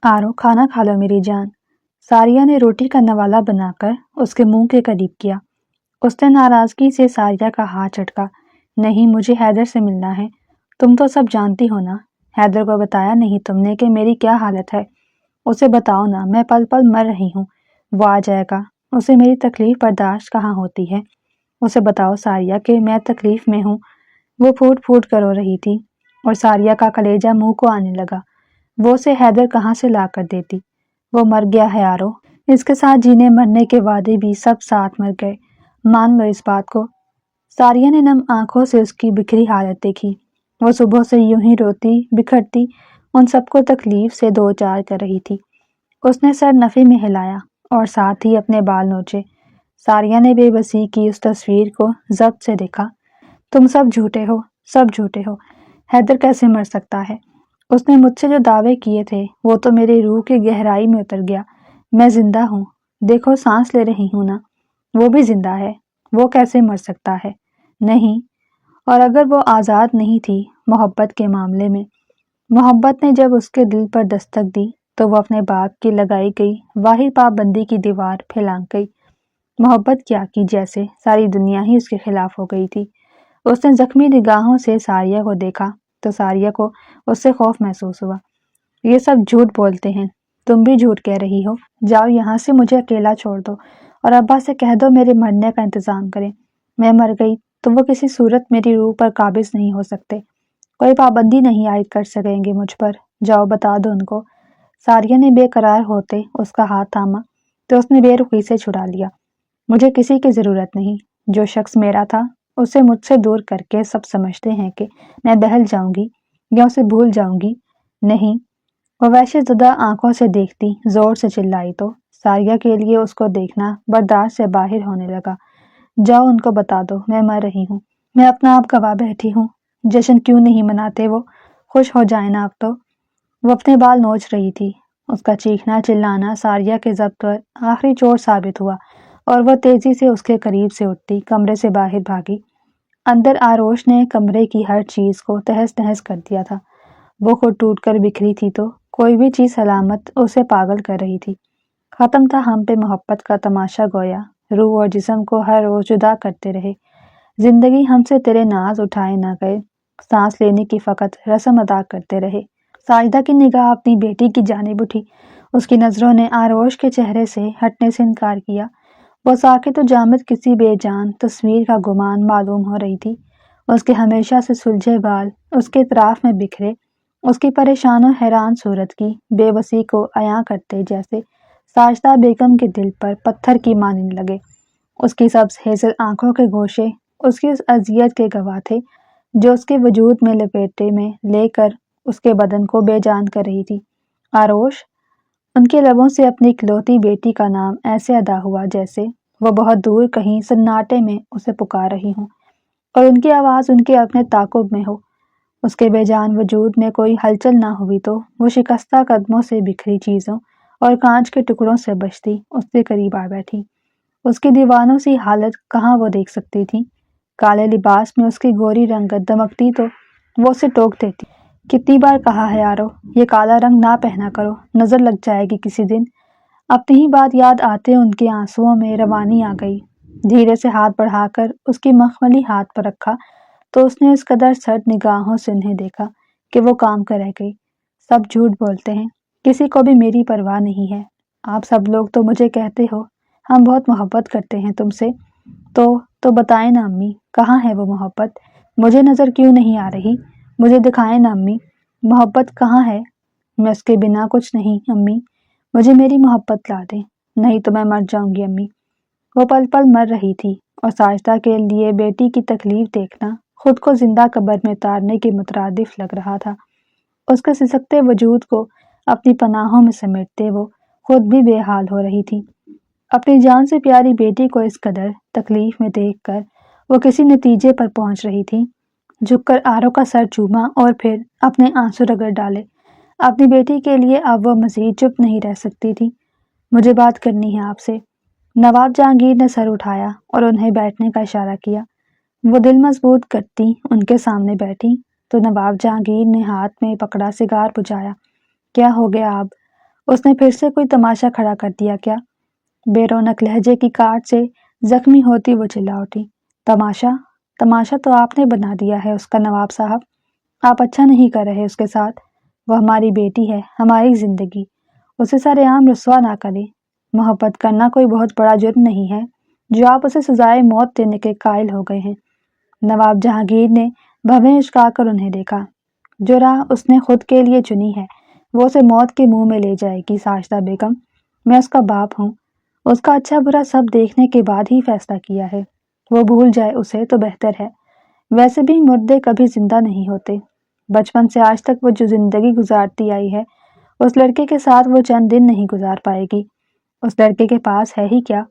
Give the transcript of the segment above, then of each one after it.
آرو کھانا کھا لو میری جان۔ ساریہ نے روٹی کا نوالا بنا کر اس کے منہ کے قریب کیا۔ اس نے ناراضگی سے ساریہ کا ہاتھ جھٹکا۔ نہیں، مجھے حیدر سے ملنا ہے۔ تم تو سب جانتی ہو نا۔ حیدر کو بتایا نہیں تم نے کہ میری کیا حالت ہے؟ اسے بتاؤ نا، میں پل پل مر رہی ہوں۔ وہ آ جائے گا، اسے میری تکلیف برداشت کہاں ہوتی ہے۔ اسے بتاؤ ساریہ کہ میں تکلیف میں ہوں۔ وہ پھوٹ پھوٹ کر رو رہی تھی اور ساریہ کا کلیجہ منہ کو آنے لگا۔ وہ اسے حیدر کہاں سے لا کر دیتی؟ وہ مر گیا ہے آرو۔ اس کے ساتھ جینے مرنے کے وعدے بھی سب ساتھ مر گئے، مان لو اس بات کو۔ ساریہ نے نم آنکھوں سے اس کی بکھری حالت دیکھی۔ وہ صبح سے یوں ہی روتی بکھرتی ان سب کو تکلیف سے دو چار کر رہی تھی۔ اس نے سر نفی میں ہلایا اور ساتھ ہی اپنے بال نوچے۔ ساریہ نے بے بسی کی اس تصویر کو ضبط سے دیکھا۔ تم سب جھوٹے ہو، سب جھوٹے ہو۔ حیدر کیسے مر سکتا ہے؟ اس نے مجھ سے جو دعوے کیے تھے وہ تو میری روح کی گہرائی میں اتر گیا۔ میں زندہ ہوں، دیکھو سانس لے رہی ہوں نا۔ وہ بھی زندہ ہے، وہ کیسے مر سکتا ہے؟ نہیں، اور اگر وہ آزاد نہیں تھی محبت کے معاملے میں، محبت نے جب اس کے دل پر دستک دی تو وہ اپنے باپ کی لگائی گئی واحد پابندی کی دیوار پھیلانگ گئی۔ محبت کیا کی جیسے ساری دنیا ہی اس کے خلاف ہو گئی تھی۔ اس نے زخمی نگاہوں سے ساریہ کو دیکھا تو ساریہ کو اس سے خوف محسوس ہوا۔ یہ سب جھوٹ بولتے ہیں، تم بھی جھوٹ کہہ رہی ہو۔ جاؤ یہاں سے، مجھے اکیلا چھوڑ دو اور ابا سے کہہ دو میرے مرنے کا انتظام کریں۔ میں مر گئی تو وہ کسی صورت میری روح پر قابض نہیں ہو سکتے، کوئی پابندی نہیں عائد کر سکیں گے مجھ پر۔ جاؤ بتا دو ان کو۔ ساریہ نے بے قرار ہوتے اس کا ہاتھ تھاما تو اس نے بے رخی سے چھڑا لیا۔ مجھے کسی کی ضرورت نہیں۔ جو شخص میرا تھا اسے مجھ سے دور کر کے سب سمجھتے ہیں کہ میں بہل جاؤں گی یا اسے بھول جاؤں گی۔ نہیں۔ وہ وحشت زدہ آنکھوں سے دیکھتی زور سے چلائی تو ساریہ کے لیے اس کو دیکھنا برداشت سے باہر ہونے لگا۔ جاؤ ان کو بتا دو میں مر رہی ہوں، میں اپنا آپ گوا بیٹھی ہوں۔ جشن کیوں نہیں مناتے وہ؟ خوش ہو جائیں نا اب تو۔ وہ اپنے بال نوچ رہی تھی۔ اس کا چیخنا چلانا ساریہ کے ضبط پر آخری چوٹ ثابت ہوا اور وہ تیزی سے اس کے قریب سے اٹھتی کمرے سے باہر بھاگی۔ اندر آروش نے کمرے کی ہر چیز کو تہس نہس کر دیا تھا۔ وہ خود ٹوٹ کر بکھری تھی تو کوئی بھی چیز سلامت اسے پاگل کر رہی تھی۔ ختم تھا ہم پہ محبت کا تماشا گویا، روح اور جسم کو ہر روز جدا کرتے رہے۔ زندگی ہم سے تیرے ناز اٹھائے نہ گئے، سانس لینے کی فقط رسم ادا کرتے رہے۔ ساجدہ کی نگاہ اپنی بیٹی کی جانب اٹھی۔ اس کی نظروں نے آروش کے چہرے سے ہٹنے سے انکار کیا۔ وہ ساکت و جامد کسی بے جان تصویر کا گمان معلوم ہو رہی تھی۔ اس کے ہمیشہ سے سلجھے بال اس کے اطراف میں بکھرے اس کی پریشان و حیران صورت کی بے بسی کو عیاں کرتے جیسے ساجدہ بیگم کے دل پر پتھر کی مانند لگے۔ اس کی سبز ہیزل آنکھوں کے گوشے اس کی اس اذیت کے گواہ تھے جو اس کے وجود میں لپیٹے میں لے کر اس کے بدن کو بے جان کر رہی تھی۔ آروش۔ ان کے لبوں سے اپنی اکلوتی بیٹی کا نام ایسے ادا ہوا جیسے وہ بہت دور کہیں سناٹے میں اسے پکار رہی ہوں اور ان کی آواز ان کے اپنے تعاقب میں ہو۔ اس کے بے جان وجود میں کوئی ہلچل نہ ہوئی تو وہ شکستہ قدموں سے بکھری چیزوں اور کانچ کے ٹکڑوں سے بچتی اس کے قریب آ بیٹھی۔ اس کی دیوانوں سی حالت کہاں وہ دیکھ سکتی تھی؟ کالے لباس میں اس کی گوری رنگت دمکتی تو وہ اسے ٹوک دیتی۔ کتنی بار کہا ہے آرو، یہ کالا رنگ نہ پہنا کرو، نظر لگ جائے گی کسی دن۔ اپنی ہی بات یاد آتے ان کے آنسوؤں میں روانی آ گئی۔ دھیرے سے ہاتھ بڑھا کر اس کی مخملی ہاتھ پر رکھا تو اس نے اس قدر سرد نگاہوں سے انہیں دیکھا کہ وہ کام کر رہ گئی۔ سب جھوٹ بولتے ہیں، کسی کو بھی میری پرواہ نہیں ہے۔ آپ سب لوگ تو مجھے کہتے ہو ہم بہت محبت کرتے ہیں تم سے، تو بتائیں نا امی، کہاں ہے وہ محبت؟ مجھے نظر کیوں نہیں آ رہی؟ مجھے دکھائیں نا امی، محبت کہاں ہے؟ میں اس کے بنا کچھ نہیں امی، مجھے میری محبت لا دیں، نہیں تو میں مر جاؤں گی امی۔ وہ پل پل مر رہی تھی اور ساجدہ کے لیے بیٹی کی تکلیف دیکھنا خود کو زندہ قبر میں اتارنے کے مترادف لگ رہا تھا۔ اس کے سسکتے وجود کو اپنی پناہوں میں سمیٹتے وہ خود بھی بے حال ہو رہی تھی۔ اپنی جان سے پیاری بیٹی کو اس قدر تکلیف میں دیکھ کر وہ کسی نتیجے پر پہنچ رہی تھی۔ جھک کر آرو کا سر چوما اور پھر اپنے آنسو رگڑ ڈالے۔ اپنی بیٹی کے لیے اب وہ مزید چپ نہیں رہ سکتی تھی۔ مجھے بات کرنی ہے آپ سے۔ نواب جہانگیر نے سر اٹھایا اور انہیں بیٹھنے کا اشارہ کیا۔ وہ دل مضبوط کرتی ان کے سامنے بیٹھی تو نواب جہانگیر نے ہاتھ میں پکڑا سگار بجھایا۔ کیا ہو گیا اب؟ اس نے پھر سے کوئی تماشا کھڑا کر دیا کیا؟ بے رونق لہجے کی کاٹ سے زخمی ہوتی وہ چلا اٹھی۔ تماشا؟ تماشا تو آپ نے بنا دیا ہے اس کا نواب صاحب۔ آپ اچھا نہیں کر رہے اس کے ساتھ۔ وہ ہماری بیٹی ہے، ہماری زندگی، اسے سارے عام رسوا نہ کریں۔ محبت کرنا کوئی بہت بڑا جرم نہیں ہے جو آپ اسے سزائے موت دینے کے قائل ہو گئے ہیں۔ نواب جہانگیر نے بھویں اچکا کر انہیں دیکھا۔ جو راہ اس نے خود کے لیے چنی ہے وہ اسے موت کے منہ میں لے جائے گی ساجدہ بیگم۔ میں اس کا باپ ہوں، اس کا اچھا برا سب دیکھنے کے بعد ہی فیصلہ کیا ہے۔ وہ بھول جائے اسے تو بہتر ہے۔ ویسے بھی مردے کبھی زندہ نہیں ہوتے۔ بچپن سے آج تک وہ جو زندگی گزارتی آئی ہے اس لڑکے کے ساتھ وہ چند دن نہیں گزار پائے گی۔ اس لڑکے کے پاس ہے ہی کیا؟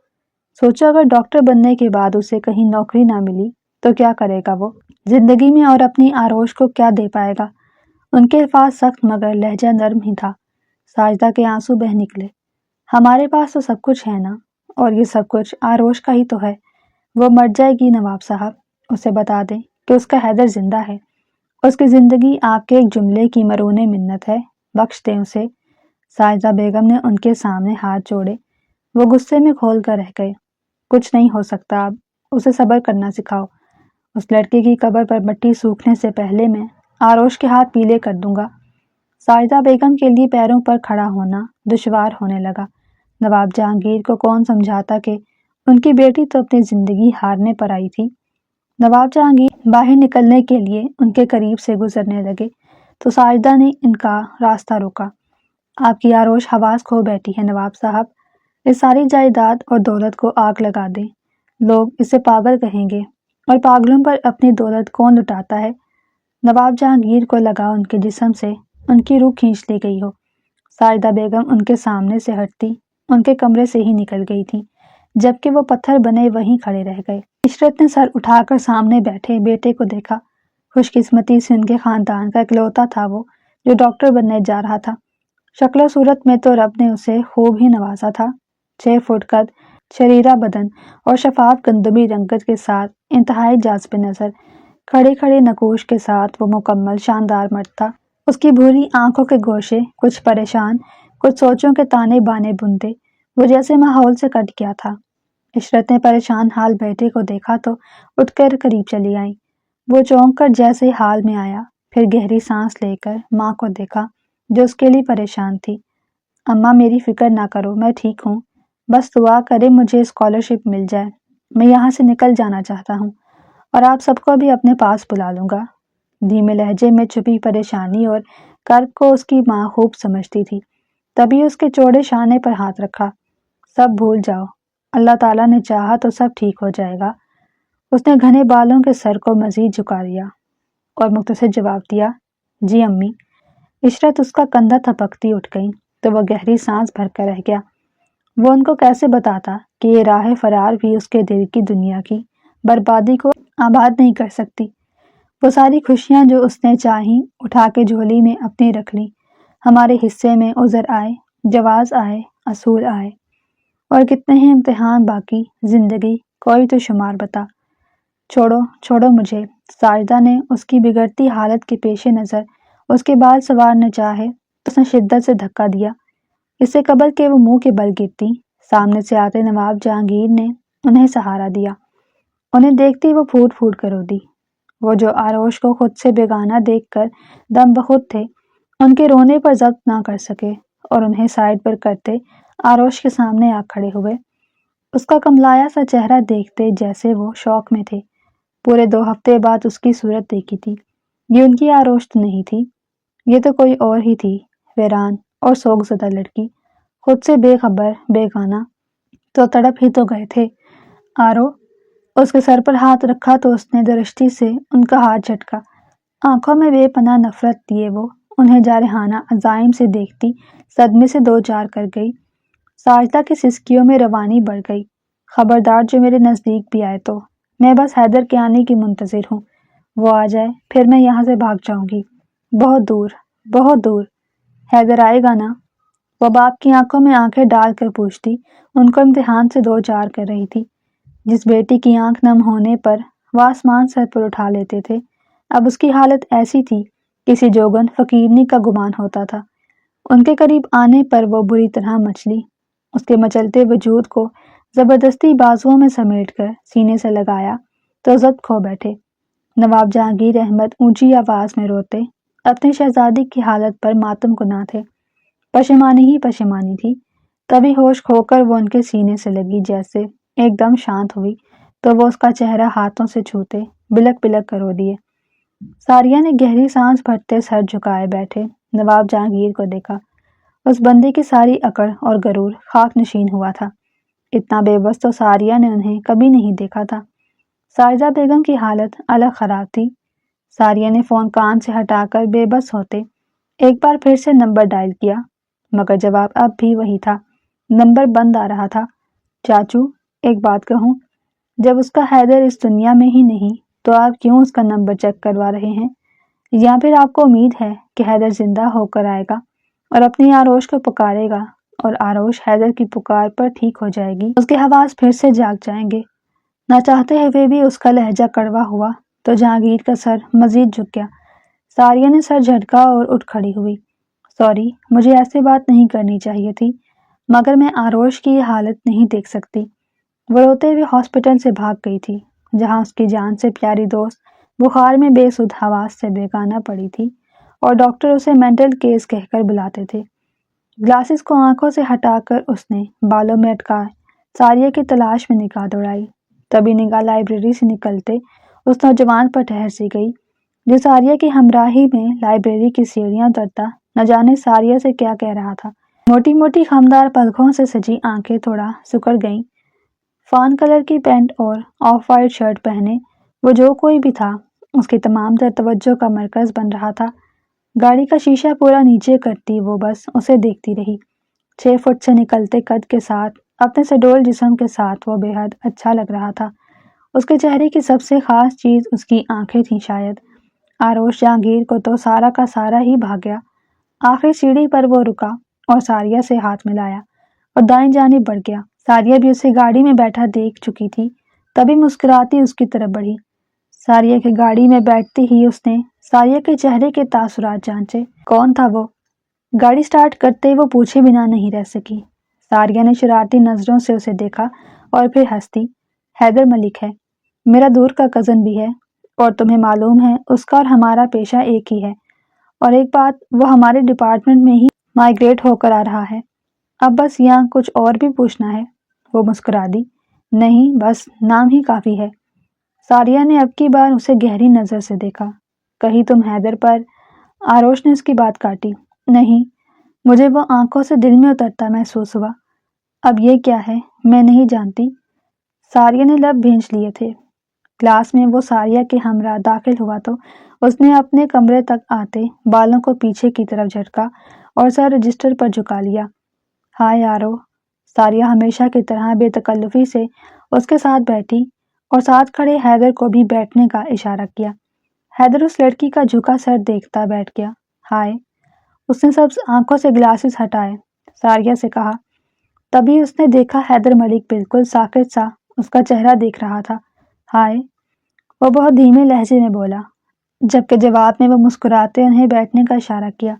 سوچو اگر ڈاکٹر بننے کے بعد اسے کہیں نوکری نہ ملی تو کیا کرے گا وہ؟ زندگی میں اور اپنی آروش کو کیا دے پائے گا؟ ان کے الفاظ سخت مگر لہجہ نرم ہی تھا۔ ساجدہ کے آنسو بہہ نکلے۔ ہمارے پاس تو سب کچھ ہے نا، اور یہ سب کچھ آروش کا ہی تو ہے۔ وہ مر جائے گی نواب صاحب، اسے بتا دیں کہ اس کا حیدر زندہ ہے۔ اس کی زندگی آپ کے ایک جملے کی مرہون منت ہے، بخش دیں اسے۔ ساجدہ بیگم نے ان کے سامنے ہاتھ جوڑے۔ وہ غصے میں کھول کر رہ گئے۔ کچھ نہیں ہو سکتا اب، اسے صبر کرنا سکھاؤ۔ اس لڑکے کی قبر پر مٹی سوکھنے سے پہلے میں آروش کے ہاتھ پیلے کر دوں گا۔ ساجدہ بیگم کے لیے پیروں پر کھڑا ہونا دشوار ہونے لگا۔ نواب جہانگیر کو کون سمجھاتا کہ ان کی بیٹی تو اپنی زندگی ہارنے پر آئی تھی۔ نواب جہانگیر باہر نکلنے کے لیے ان کے قریب سے گزرنے لگے تو ساجدہ نے ان کا راستہ روکا۔ آپ کی آروش حواس کھو بیٹھی ہے نواب صاحب، اس ساری جائیداد اور دولت کو آگ لگا دیں، لوگ اسے پاگل کہیں گے، اور پاگلوں پر اپنی دولت کون لٹاتا ہے؟ نواب جہانگیر کو لگا ان کے جسم سے ان کی روح کھینچ لی گئی ہو۔ ساجدہ بیگم ان کے سامنے سے ہٹتی ان کے کمرے سے ہی نکل گئی تھی، جبکہ وہ پتھر بنے وہیں کھڑے رہ گئے۔ عشرت نے سر اٹھا کر سامنے بیٹھے بیٹے کو دیکھا۔ خوش قسمتی سے ان کے خاندان کا اکلوتا تھا وہ جو ڈاکٹر بننے جا رہا تھا۔ شکل و صورت میں تو رب نے اسے خوب ہی نوازا تھا۔ 6 فٹ قد، شریرہ بدن اور شفاف گندمی رنگت کے ساتھ انتہائی جاذب نظر، کھڑے کھڑے نقوش کے ساتھ وہ مکمل شاندار مرد تھا۔ اس کی بھوری آنکھوں کے گوشے کچھ پریشان، کچھ سوچوں کے تانے بانے بنتے، وہ جیسے ماحول سے کٹ گیا تھا۔ عشرت نے پریشان حال بیٹے کو دیکھا تو اٹھ کر قریب چلی آئی۔ وہ چونک کر جیسے حال میں آیا، پھر گہری سانس لے کر ماں کو دیکھا جو اس کے لیے پریشان تھی۔ اماں میری فکر نہ کرو، میں ٹھیک ہوں، بس دعا کرے مجھے اسکالرشپ مل جائے، میں یہاں سے نکل جانا چاہتا ہوں، اور آپ سب کو بھی اپنے پاس بلا لوں گا۔ دھیمے لہجے میں چھپی پریشانی اور کرب کو اس کی ماں خوب سمجھتی تھی، تبھی اس کے چوڑے شانے پر ہاتھ رکھا۔ سب بھول جاؤ، اللہ تعالیٰ نے چاہا تو سب ٹھیک ہو جائے گا۔ اس نے گھنے بالوں کے سر کو مزید جھکا دیا اور مختصر جواب دیا، جی امی۔ عشرت اس کا کندھا تھپکتی اٹھ گئی تو وہ گہری سانس بھر کر رہ گیا۔ وہ ان کو کیسے بتاتا کہ یہ راہ فرار بھی اس کے دل کی دنیا کی بربادی کو آباد نہیں کر سکتی۔ وہ ساری خوشیاں جو اس نے چاہیں اٹھا کے جھولی میں اپنی رکھ لی۔ ہمارے حصے میں عذر آئے، جواز آئے، اصول آئے، اور کتنے ہیں امتحان باقی، زندگی کوئی تو شمار بتا۔ چھوڑو چھوڑو مجھے۔ ساجدہ نے اس کی بگڑتی حالت کے پیش نظر اس کے بال سنوارنا چاہے تو اس نے شدت سے دھکا دیا۔ اس سے قبل کہ وہ منہ کے بل گرتی، سامنے سے آتے نواب جہانگیر نے انہیں سہارا دیا۔ انہیں دیکھتی وہ پھوٹ پھوٹ کر رو دی۔ وہ جو آروش کو خود سے بیگانہ دیکھ کر دم بخود تھے، ان کے رونے پر ضبط نہ کر سکے اور انہیں سائڈ پر کرتے آروش کے سامنے آ کھڑے ہوئے۔ اس کا کملایا سا چہرہ دیکھتے جیسے وہ شوق میں تھے۔ پورے 2 ہفتے بعد اس کی صورت دیکھی تھی۔ یہ ان کی آروش تو نہیں تھی، یہ تو کوئی اور ہی تھی، ویران اور سوگ زدہ لڑکی، خود سے بے خبر، بیگانہ۔ تو تڑپ ہی تو گئے تھے۔ آرو، اس کے سر پر ہاتھ رکھا تو اس نے درشتی سے ان کا ہاتھ جھٹکا۔ آنکھوں میں بے پناہ نفرت لیے وہ انہیں جارحانہ عزائم سے دیکھتی صدمے سے 2 چار کر گئی۔ ساجدہ کی سسکیوں میں روانی بڑھ گئی۔ خبردار جو میرے نزدیک بھی آئے تو میں بس حیدر کے آنے کی منتظر ہوں۔ وہ آ جائے پھر میں یہاں سے بھاگ جاؤں گی، بہت دور، بہت دور۔ حیدر آئے گا نا؟ وہ باپ کی آنکھوں میں آنکھیں ڈال کر پوچھتی، ان کو امتحان سے 2 چار کر رہی تھی۔ جس بیٹی کی آنکھ نم ہونے پر وہ آسمان سر پر اٹھا لیتے تھے، اب اس کی حالت ایسی تھی کسی جوگن فقیرنی کا گمان ہوتا تھا۔ ان کے قریب آنے پر وہ بری طرح مچلی۔ اس کے مچلتے وجود کو زبردستی بازوؤں میں سمیٹ کر سینے سے لگایا تو ضبط کھو بیٹھے۔ نواب جہانگیر احمد اونچی آواز میں روتے اپنی شہزادی کی حالت پر ماتم کناں تھے۔ پشیمانی ہی پشیمانی تھی۔ تبھی ہوش کھو کر وہ ان کے سینے سے لگی، جیسے ایک دم شانت ہوئی تو وہ اس کا چہرہ ہاتھوں سے چھوتے بلک بلک کر رو دیے۔ ساریہ نے گہری سانس بھرتے سر جھکائے بیٹھے نواب جہانگیر کو دیکھا۔ اس بندے کی ساری اکڑ اور غرور خاک نشین ہوا تھا۔ اتنا بے بس تو ساریہ نے انہیں کبھی نہیں دیکھا تھا۔ ساجدہ بیگم کی حالت الگ خراب تھی۔ ساریہ نے فون کان سے ہٹا کر بے بس ہوتے ایک بار پھر سے نمبر ڈائل کیا، مگر جواب اب بھی وہی تھا، نمبر بند آ رہا تھا۔ چاچو، ایک بات کہوں، جب اس کا حیدر اس دنیا میں ہی نہیں تو آپ کیوں اس کا نمبر چیک کروا رہے ہیں؟ یا پھر آپ کو امید ہے کہ حیدر زندہ ہو کر آئے گا اور اپنی آروش کو پکارے گا اور آروش حیدر کی پکار پر ٹھیک ہو جائے گی، اس کے حواس پھر سے جاگ جائیں گے؟ نہ چاہتے ہوئے بھی اس کا لہجہ کڑوا ہوا تو جہانگیر کا سر مزید جھک گیا۔ ساریہ نے سر جھٹکا اور اٹھ کھڑی ہوئی۔ سوری، مجھے ایسی بات نہیں کرنی چاہیے تھی، مگر میں آروش کی یہ حالت نہیں دیکھ سکتی۔ وہ روتے ہوئے ہاسپٹل سے بھاگ گئی تھی، جہاں اس کی جان سے پیاری دوست بخار میں بے سدھ حواس سے بیگانہ پڑی تھی اور ڈاکٹر اسے مینٹل کیس کہہ کر بلاتے تھے۔ گلاسز کو آنکھوں سے ہٹا کر اس نے بالوں میں اٹکا ساریہ کی تلاش میں نگاہ دوڑائی۔ تبھی نگاہ لائبریری سے نکلتے اس نوجوان پر ٹھہر سی گئی جو ساریہ کی ہمراہی میں لائبریری کی سیڑھیاں اترتا نہ جانے ساریہ سے کیا کہہ رہا تھا۔ موٹی موٹی خمدار پلکوں سے سجی آنکھیں تھوڑا سکڑ گئیں۔ فان کلر کی پینٹ اور آف وائٹ شرٹ پہنے وہ جو کوئی بھی تھا اس کی تمام تر توجہ کا مرکز بن رہا تھا۔ گاڑی کا شیشہ پورا نیچے کرتی وہ بس اسے دیکھتی رہی۔ 6 فٹ سے نکلتے قد کے ساتھ اپنے سڈول جسم کے ساتھ وہ بے حد اچھا لگ رہا تھا۔ اس کے چہرے کی سب سے خاص چیز اس کی آنکھیں تھیں شاید۔ آروش جہانگیر کو تو سارا کا سارا ہی بھاگ گیا۔ آخری سیڑھی پر وہ رکا اور ساریہ سے ہاتھ ملایا اور دائیں جانب بڑھ گیا۔ ساریہ بھی اسے گاڑی میں بیٹھا دیکھ چکی تھی، تبھی مسکراتی اس کی طرف بڑھی۔ ساریہ کی گاڑی میں بیٹھتے ہی اس نے ساریہ کے چہرے کے تاثرات جانچے۔ کون تھا وہ؟ گاڑی سٹارٹ کرتے وہ پوچھے بنا نہیں رہ سکی۔ ساریہ نے شرارتی نظروں سے اسے دیکھا اور پھر ہنس دی۔ حیدر ملک ہے، میرا دور کا کزن بھی ہے، اور تمہیں معلوم ہے اس کا اور ہمارا پیشہ ایک ہی ہے، اور ایک بات، وہ ہمارے ڈپارٹمنٹ میں ہی مائیگریٹ ہو کر آ رہا ہے۔ اب بس یہاں کچھ اور بھی پوچھنا ہے؟ وہ مسکرا دی۔ نہیں، بس نام ہی کافی ہے۔ ساریہ نے اب کی بار اسے گہری نظر سے دیکھا۔ کہیں تم حیدر پر؟ آروش نے اس کی بات کاٹی۔ نہیں، مجھے وہ آنکھوں سے دل میں اترتا محسوس ہوا۔ اب یہ کیا ہے؟ میں نہیں جانتی۔ ساریہ نے لب بھینچ لیے تھے۔ کلاس میں وہ ساریہ کے ہمراہ داخل ہوا تو اس نے اپنے کمرے تک آتے بالوں کو پیچھے کی طرف جھٹکا اور سر رجسٹر پر جھکا لیا۔ ہائے آرو۔ ساریہ ہمیشہ کی طرح بے تکلفی سے اس کے ساتھ بیٹھی اور ساتھ کھڑے حیدر کو بھی بیٹھنے کا اشارہ کیا۔ حیدر اس لڑکی کا جھکا سر دیکھتا بیٹھ گیا۔ ہائے۔ اس نے سبز آنکھوں سے گلاسز ہٹائے، ساریہ سے کہا۔ تبھی اس نے دیکھا حیدر ملک بالکل ساکت سا اس کا چہرہ دیکھ رہا تھا۔ ہائے، وہ بہت دھیمے لہجے میں بولا، جبکہ جواب میں وہ مسکراتے انہیں بیٹھنے کا اشارہ کیا۔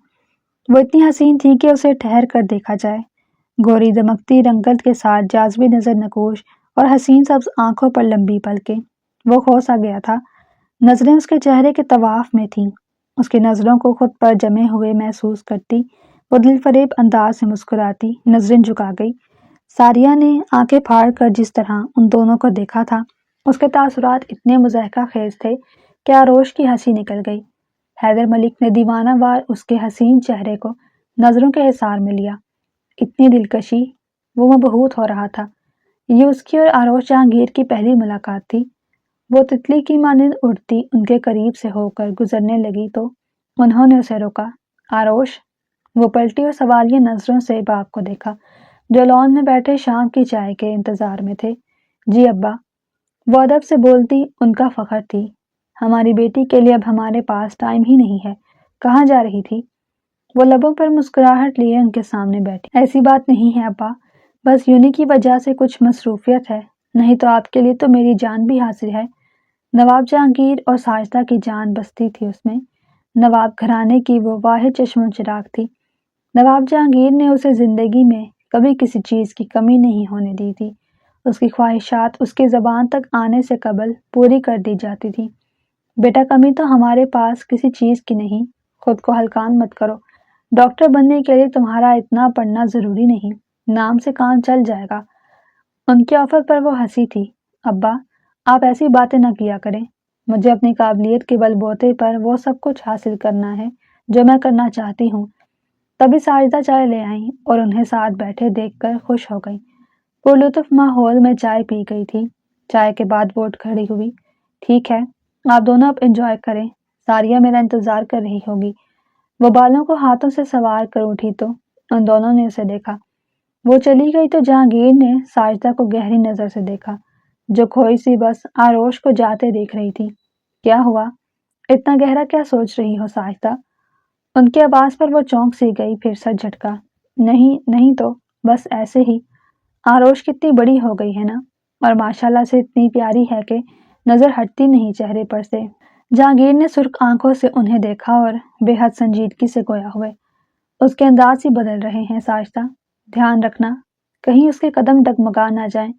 وہ اتنی حسین تھی کہ اسے ٹھہر کر دیکھا جائے۔ گوری دمکتی رنگت کے ساتھ جاذبی نظر نکوش اور حسین سبز آنکھوں پر لمبی پلکیں۔ وہ کھو سا گیا تھا۔ نظریں اس کے چہرے کے طواف میں تھیں۔ اس کی نظروں کو خود پر جمے ہوئے محسوس کرتی وہ دل فریب انداز سے مسکراتی نظریں جھکا گئی۔ ساریہ نے آنکھیں پھاڑ کر جس طرح ان دونوں کو دیکھا تھا اس کے تاثرات اتنے مضحکہ خیز تھے کہ آروش کی ہنسی نکل گئی۔ حیدر ملک نے دیوانہ وار اس کے حسین چہرے کو نظروں کے حصار میں لیا۔ اتنی دلکشی، وہ مبہوت ہو رہا تھا۔ یہ اس کی اور آروش جہانگیر کی پہلی ملاقات تھی۔ وہ تتلی کی مانند اڑتی ان کے قریب سے ہو کر گزرنے لگی تو انہوں نے اسے روکا۔ آروش۔ وہ پلٹی اور سوالیہ نظروں سے باپ کو دیکھا جو لان میں بیٹھے شام کی چائے کے انتظار میں تھے۔ جی ابا، وہ ادب سے بولتی ان کا فخر تھی۔ ہماری بیٹی کے لیے اب ہمارے پاس ٹائم ہی نہیں ہے۔ کہاں جا رہی تھی؟ وہ لبوں پر مسکراہٹ لیے ان کے سامنے بیٹھی۔ ایسی بات نہیں ہے ابا، بس یونی کی وجہ سے کچھ مصروفیت ہے، نہیں تو آپ کے لیے تو میری جان بھی حاضر ہے۔ نواب جہانگیر اور ساجدہ کی جان بستی تھی اس میں۔ نواب گھرانے کی وہ واحد چشم و چراغ تھی۔ نواب جہانگیر نے اسے زندگی میں کبھی کسی چیز کی کمی نہیں ہونے دی تھی۔ اس کی خواہشات اس کی زبان تک آنے سے قبل پوری کر دی جاتی تھی۔ بیٹا، کمی تو ہمارے پاس کسی چیز کی نہیں، خود کو ہلکان مت کرو۔ ڈاکٹر بننے کے لیے تمہارا اتنا پڑھنا ضروری نہیں، نام سے کام چل جائے گا۔ ان کی آفر پر وہ ہنسی تھی۔ ابا، آپ ایسی باتیں نہ کیا کریں، مجھے اپنی قابلیت کے بل بوتے پر وہ سب کچھ حاصل کرنا ہے جو میں کرنا چاہتی ہوں۔ تبھی ساجدہ چائے لے آئیں اور انہیں ساتھ بیٹھے دیکھ کر خوش ہو گئی۔ پرلطف ماحول میں چائے پی گئی تھی۔ چائے کے بعد وہ اٹھ کھڑی ہوئی۔ ٹھیک ہے، آپ دونوں اب انجوائے کریں، ساریہ میرا انتظار کر رہی ہوگی۔ وہ بالوں کو ہاتھوں سے سوار کر اٹھی تو ان دونوں نے اسے دیکھا۔ وہ چلی گئی تو جہانگیر نے ساجدہ کو گہری نظر سے دیکھا، جو کھوئی سی بس آروش کو جاتے دیکھ رہی تھی۔ کیا ہوا؟ اتنا گہرا کیا سوچ رہی ہو ساجدہ؟ ان کی آواز پر وہ چونک سی گئی، پھر سر جھٹکا۔ نہیں تو بس ایسے ہی۔ آروش کتنی بڑی ہو گئی ہے نا، اور ماشاءاللہ سے اتنی پیاری ہے کہ نظر ہٹتی نہیں چہرے پر سے۔ جہانگیر نے سرخ آنکھوں سے انہیں دیکھا اور بے حد سنجیدگی سے گویا ہوئے۔ اس کے انداز ہی بدل رہے ہیں ساجدہ، دھیان رکھنا کہیں اس کے قدم ڈگمگا نہ جائیں۔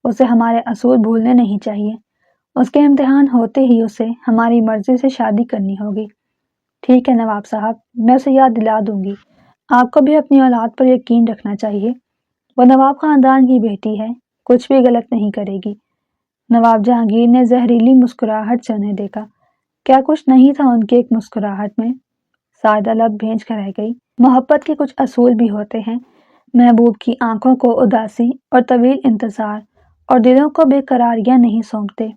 اسے ہمارے اصول بھولنے نہیں چاہیے۔ اس کے امتحان ہوتے ہی اسے ہماری مرضی سے شادی کرنی ہوگی۔ ٹھیک ہے نواب صاحب، میں اسے یاد دلا دوں گی۔ آپ کو بھی اپنی اولاد پر یقین رکھنا چاہیے۔ وہ نواب خاندان کی بیٹی ہے، کچھ بھی غلط نہیں کرے گی۔ نواب جہانگیر نے زہریلی مسکراہٹ سے انہیں دیکھا۔ کیا کچھ نہیں تھا ان کی ایک مسکراہٹ میں؟ ساجدہ لب بھینچ کر رہ گئی۔ محبت کے کچھ اصول بھی ہوتے ہیں۔ محبوب کی آنکھوں کو اداسی اور طویل انتظار اور دلوں کو بے قراریاں نہیں سونپتے۔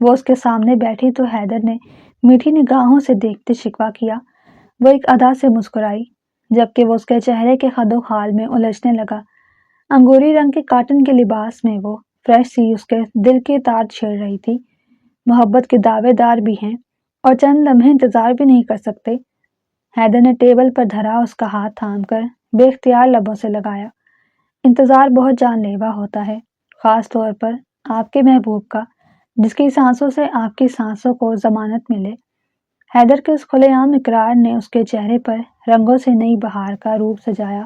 وہ اس کے سامنے بیٹھی تو حیدر نے میٹھی نگاہوں سے دیکھتے شکوہ کیا۔ وہ ایک ادا سے مسکرائی، جبکہ وہ اس کے چہرے کے خد و خال میں الجھنے لگا۔ انگوری رنگ کے کاٹن کے لباس میں وہ فریش سی اس کے دل کے تار چھیڑ رہی تھی۔ محبت کے دعوے دار بھی ہیں اور چند لمحے انتظار بھی نہیں کر سکتے۔ حیدر نے ٹیبل پر دھرا اس کا ہاتھ تھام کر بے اختیار لبوں سے لگایا۔ انتظار بہت جان لیوا ہوتا ہے، خاص طور پر آپ کے محبوب کا، جس کی سانسوں سے آپ کی سانسوں کو ضمانت ملے۔ حیدر کے اس کھلے عام اقرار نے اس کے چہرے پر رنگوں سے نئی بہار کا روپ سجایا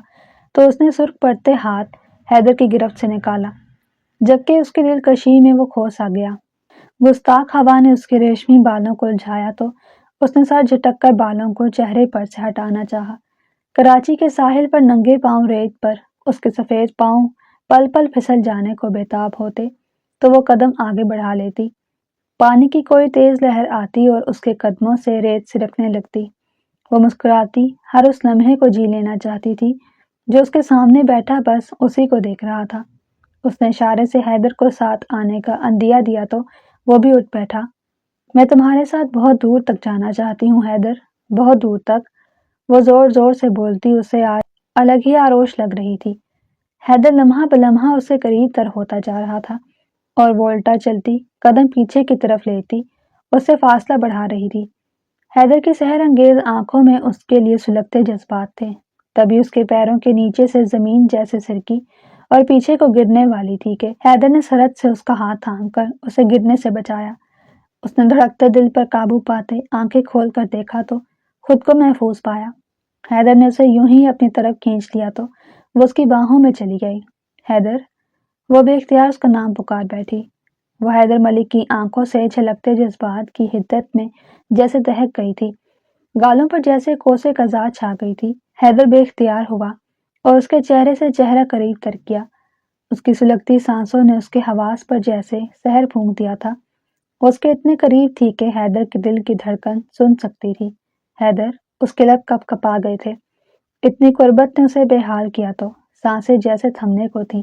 تو اس نے سرخ پڑتے ہاتھ حیدر کی گرفت سے نکالا، جبکہ اس کی دلکشی میں وہ کھو سا گیا۔ گستاخ ہوا نے اس کے ریشمی بالوں کو الجھایا تو اس نے سر جھٹک کر بالوں کو چہرے پر سے ہٹانا چاہا۔ کراچی کے ساحل پر ننگے پاؤں ریت پر اس کے سفید پاؤں پل پل پھسل جانے کو بےتاب ہوتے تو وہ قدم آگے بڑھا لیتی۔ پانی کی کوئی تیز لہر آتی اور اس کے قدموں سے ریت سرکنے لگتی۔ وہ مسکراتی، ہر اس لمحے کو جی لینا چاہتی تھی جو اس کے سامنے بیٹھا بس اسی کو دیکھ رہا تھا۔ اس نے اشارے سے حیدر کو ساتھ آنے کا عندیہ دیا تو وہ بھی اٹھ بیٹھا۔ میں تمہارے ساتھ بہت دور تک جانا چاہتی ہوں حیدر، بہت دور تک۔ وہ زور زور سے بولتی اسے آج الگ ہی آروش لگ رہی تھی۔ حیدر لمحہ بلمحہ اس سے قریب تر ہوتا جا رہا تھا اور وہ الٹا چلتی، قدم پیچھے کی طرف لیتی، اس سے فاصلہ بڑھا رہی تھی۔ حیدر کی سحر انگیز آنکھوں میں اس کے لیے سلگتے جذبات تھے۔ تبھی اس کے پیروں کے نیچے سے زمین جیسے سرکی اور پیچھے کو گرنے والی تھی کہ حیدر نے سرعت سے اس کا ہاتھ تھام کر اسے گرنے سے بچایا۔ اس نے دھڑکتے دل پر قابو پاتے آنکھیں کھول کر دیکھا تو خود کو محفوظ پایا۔ حیدر نے اسے یوں ہی اپنی طرف کھینچ لیا تو وہ اس کی باہوں میں چلی گئی۔ حیدر! وہ بے اختیار اس کا نام پکار بیٹھی۔ وہ حیدر ملک کی آنکھوں سے چھلکتے جذبات کی حدت میں جیسے دہک گئی تھی۔ گالوں پر جیسے کوسے قضا چھا گئی تھی۔ حیدر بے اختیار ہوا اور اس کے چہرے سے چہرہ قریب تر کیا۔ اس کی سلگتی سانسوں نے اس کے حواس پر جیسے زہر پھونک دیا تھا۔ وہ اس کے اتنے قریب تھی کہ حیدر کے دل کی دھڑکن سن سکتی تھی۔ حیدر! اس کے لب کپ کپا گئے تھے۔ اتنی قربت نے اسے بے حال کیا تو سانسیں جیسے تھمنے کو تھیں۔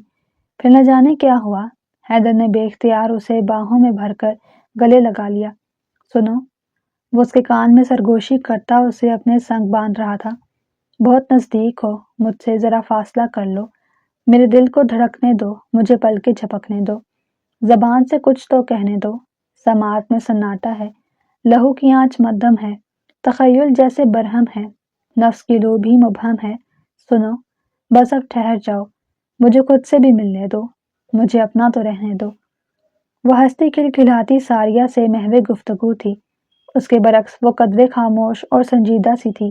پھر نہ جانے کیا ہوا، حیدر نے بے اختیار اسے باہوں میں بھر کر گلے لگا لیا۔ سنو، وہ اس کے کان میں سرگوشی کرتا اسے اپنے سنگ باندھ رہا تھا۔ بہت نزدیک ہو، مجھ سے ذرا فاصلہ کر لو، میرے دل کو دھڑکنے دو، مجھے پلکیں جھپکنے دو، زبان سے کچھ تو کہنے دو۔ سماعت میں سناٹا ہے، لہو کی آنچ مدھم ہے، تخیل جیسے برہم ہے، نفس کی لو بھی مبہم ہے۔ سنو، بس اب ٹھہر جاؤ، مجھے خود سے بھی ملنے دو، مجھے اپنا تو رہنے دو۔ وہ ہنستی کھلکھلاتی ساریہ سے محو گفتگو تھی۔ اس کے برعکس وہ قدرے خاموش اور سنجیدہ سی تھی۔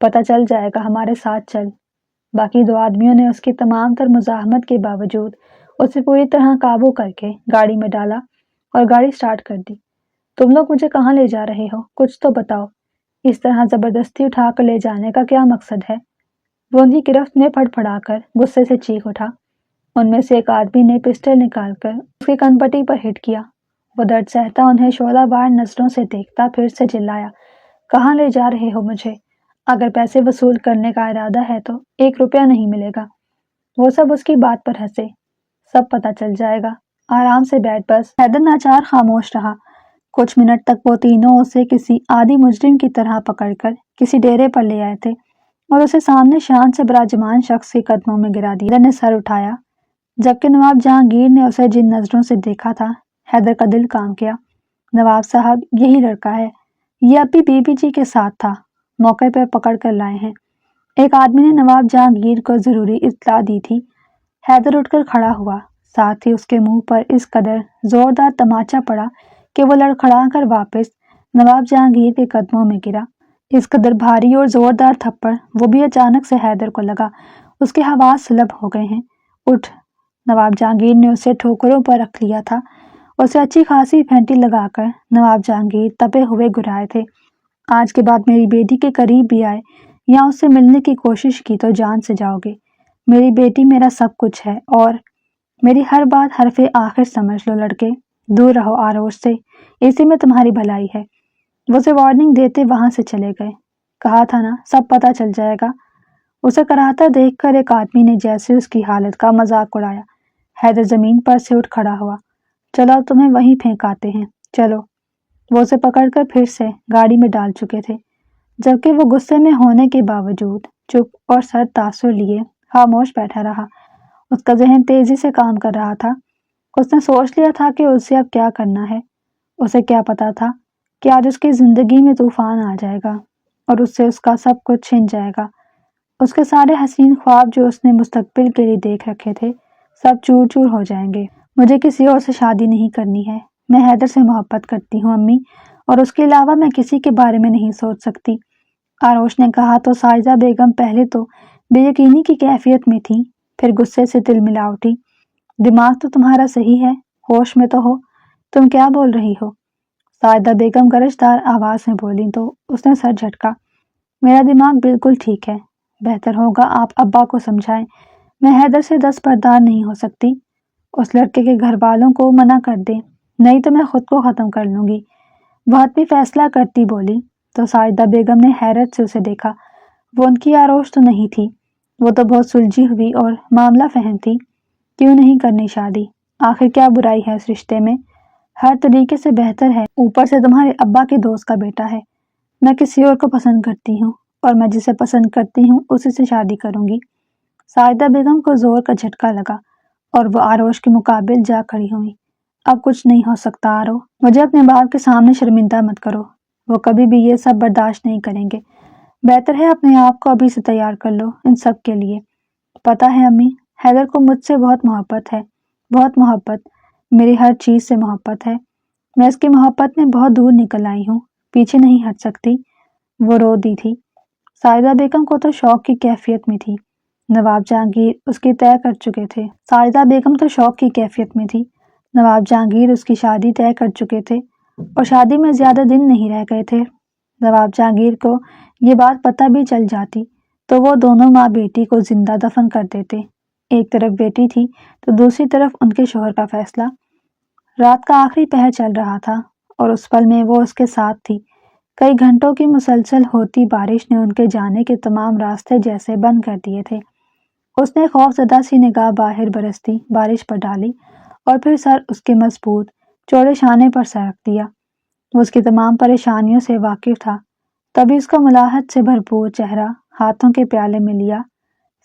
پتہ چل جائے گا، ہمارے ساتھ چل۔ باقی دو آدمیوں نے اس کی تمام تر مزاحمت کے باوجود اسے پوری طرح قابو کر کے گاڑی میں ڈالا اور گاڑی سٹارٹ کر دی۔ تم لوگ مجھے کہاں لے جا رہے ہو؟ کچھ تو بتاؤ۔ اس طرح زبردستی اٹھا کر لے جانے کا کیا مقصد ہے؟ وہ ان کی گرفت میں پھڑ پھڑا کر غصے سے چیخ اٹھا۔ ان میں سے ایک آدمی نے پسٹل نکال کر اس کی کن پٹی پر ہٹ کیا۔ وہ درد سہتا انہیں شعلہ وار نظروں سے دیکھتا پھر سے چلایا، کہاں لے جا رہے ہو مجھے؟ اگر پیسے وصول کرنے کا ارادہ ہے تو 1 روپیہ نہیں ملے گا۔ وہ سب اس کی بات پر ہنسے۔ سب پتہ چل جائے گا، آرام سے بیٹھ بس۔ حیدر ناچار خاموش رہا۔ کچھ منٹ تک وہ تینوں اسے کسی عادی مجرم کی طرح پکڑ کر کسی ڈیرے پر لے آئے تھے اور اسے سامنے شان سے براجمان شخص کے قدموں میں گرا دیا۔ حیدر نے سر اٹھایا، جبکہ نواب جہانگیر نے اسے جن نظروں سے دیکھا تھا، حیدر کا دل کام کیا۔ نواب صاحب، یہی لڑکا ہے، یہ اب بھی بی بی جی کے ساتھ تھا، موقع پر پکڑ کر لائے ہیں۔ ایک آدمی نے نواب جہانگیر کو ضروری اطلاع دی تھی۔ حیدر اٹھ کر کھڑا ہوا، ساتھ ہی اس کے منہ پر اس قدر زوردار تماچا پڑا کہ وہ لڑکھڑا کر واپس نواب جہانگیر کے قدموں میں گرا۔ اس قدر بھاری اور زوردار تھپڑ وہ بھی اچانک سے حیدر کو لگا۔ اس کے حواس سلب ہو گئے ہیں۔ اٹھ! نواب جہانگیر نے اسے ٹھوکروں پر رکھ لیا تھا۔ اسے اچھی خاصی پھینٹی لگا کر نواب جہانگیر تپے ہوئے گھرائے تھے۔ آج کے بعد میری بیٹی کے قریب بھی آئے یا اس سے ملنے کی کوشش کی تو جان سے جاؤ گے۔ میری بیٹی میرا سب کچھ ہے اور میری ہر بات حرف آخر سمجھ لو لڑکے۔ دور رہو آروش سے، اسی میں تمہاری بھلائی ہے۔ وہ اسے وارننگ دیتے وہاں سے چلے گئے۔ کہا تھا نا، سب پتہ چل جائے گا۔ اسے کراہتا دیکھ کر ایک آدمی نے جیسے اس کی حالت کا مذاق اڑایا۔ حیدر زمین پر سے اٹھ کھڑا ہوا۔ چلو اب تمہیں وہیں پھینک آتے ہیں، چلو۔ وہ اسے پکڑ کر پھر سے گاڑی میں ڈال چکے تھے، جبکہ وہ غصے میں ہونے کے باوجود چپ اور سر تاثر لیے خاموش بیٹھا رہا۔ اس کا ذہن تیزی سے کام کر رہا تھا۔ اس نے سوچ لیا تھا کہ اسے اب کیا کرنا ہے۔ اسے کیا پتا تھا کہ آج اس کی زندگی میں طوفان آ جائے گا اور اس سے اس کا سب کچھ چھن جائے گا۔ اس کے سارے حسین خواب جو اس نے مستقبل کے لیے دیکھ رکھے تھے، سب چور چور ہو جائیں گے۔ مجھے کسی اور سے شادی نہیں کرنی ہے۔ میں حیدر سے محبت کرتی ہوں امی، اور اس کے علاوہ میں کسی کے بارے میں نہیں سوچ سکتی۔ آروش نے کہا تو ساجدہ بیگم پہلے تو بے یقینی کی کیفیت میں تھی، پھر غصے سے تل ملا اٹھی۔ دماغ تو تمہارا صحیح ہے، ہوش میں تو ہو، تم کیا بول رہی ہو؟ ساجدہ بیگم گرجدار آواز میں بولی تو اس نے سر جھٹکا۔ میرا دماغ بالکل ٹھیک ہے، بہتر ہوگا آپ ابا کو سمجھائیں، میں حیدر سے دستبردار نہیں ہو سکتی۔ اس لڑکے کے گھر والوں کو منع کر دیں، نہیں تو میں خود کو ختم کر لوں گی۔ وہ حتمی فیصلہ کرتی بولی تو ساجدہ بیگم نے حیرت سے اسے دیکھا۔ وہ ان کی آروش تو نہیں تھی، وہ تو بہت سلجھی ہوئی اور معاملہ فہم تھی۔ کیوں نہیں کرنی شادی؟ آخر کیا برائی ہے اس رشتے میں؟ ہر طریقے سے بہتر ہے، اوپر سے تمہارے ابا کے دوست کا بیٹا ہے۔ میں کسی اور کو پسند کرتی ہوں اور میں جسے پسند کرتی ہوں اسی سے شادی کروں گی۔ ساجدہ بیگم کو زور کا جھٹکا لگا اور وہ آروش کے مقابل جا کھڑی ہوئی۔ اب کچھ نہیں ہو سکتا آرو، مجھے اپنے باپ کے سامنے شرمندہ مت کرو، وہ کبھی بھی یہ سب برداشت نہیں کریں گے۔ بہتر ہے اپنے آپ کو ابھی سے تیار کر لو ان سب کے لیے۔ پتہ ہے امی، حیدر کو مجھ سے بہت محبت ہے، بہت محبت، میری ہر چیز سے محبت ہے۔ میں اس کی محبت میں بہت دور نکل آئی ہوں، پیچھے نہیں ہٹ سکتی۔ وہ رو دی تھی۔ ساجدہ بیگم کو تو شوق کی کیفیت میں تھی، نواب جہانگیر اس کی طے کر چکے تھے۔ ساجدہ بیگم تو شوق کی کیفیت میں تھی، نواب جہانگیر اس کی شادی طے کر چکے تھے اور شادی میں زیادہ دن نہیں رہ گئے تھے۔ نواب جہانگیر کو یہ بات پتہ بھی چل جاتی تو وہ دونوں ماں بیٹی کو زندہ دفن کر دیتے۔ ایک طرف بیٹی تھی تو دوسری طرف ان کے شوہر کا فیصلہ۔ رات کا آخری پہر چل رہا تھا اور اس پل میں وہ اس کے ساتھ تھی۔ کئی گھنٹوں کی مسلسل ہوتی بارش نے ان کے جانے کے تمام راستے جیسے بند کر دیے تھے۔ اس نے خوف زدہ سی نگاہ باہر برستی بارش پر ڈالی اور پھر سر اس کے مضبوط چوڑے شانے پر سر رکھ دیا۔ وہ اس کی تمام پریشانیوں سے واقف تھا، تبھی اس کا ملاحت سے بھرپور چہرہ ہاتھوں کے پیالے میں لیا۔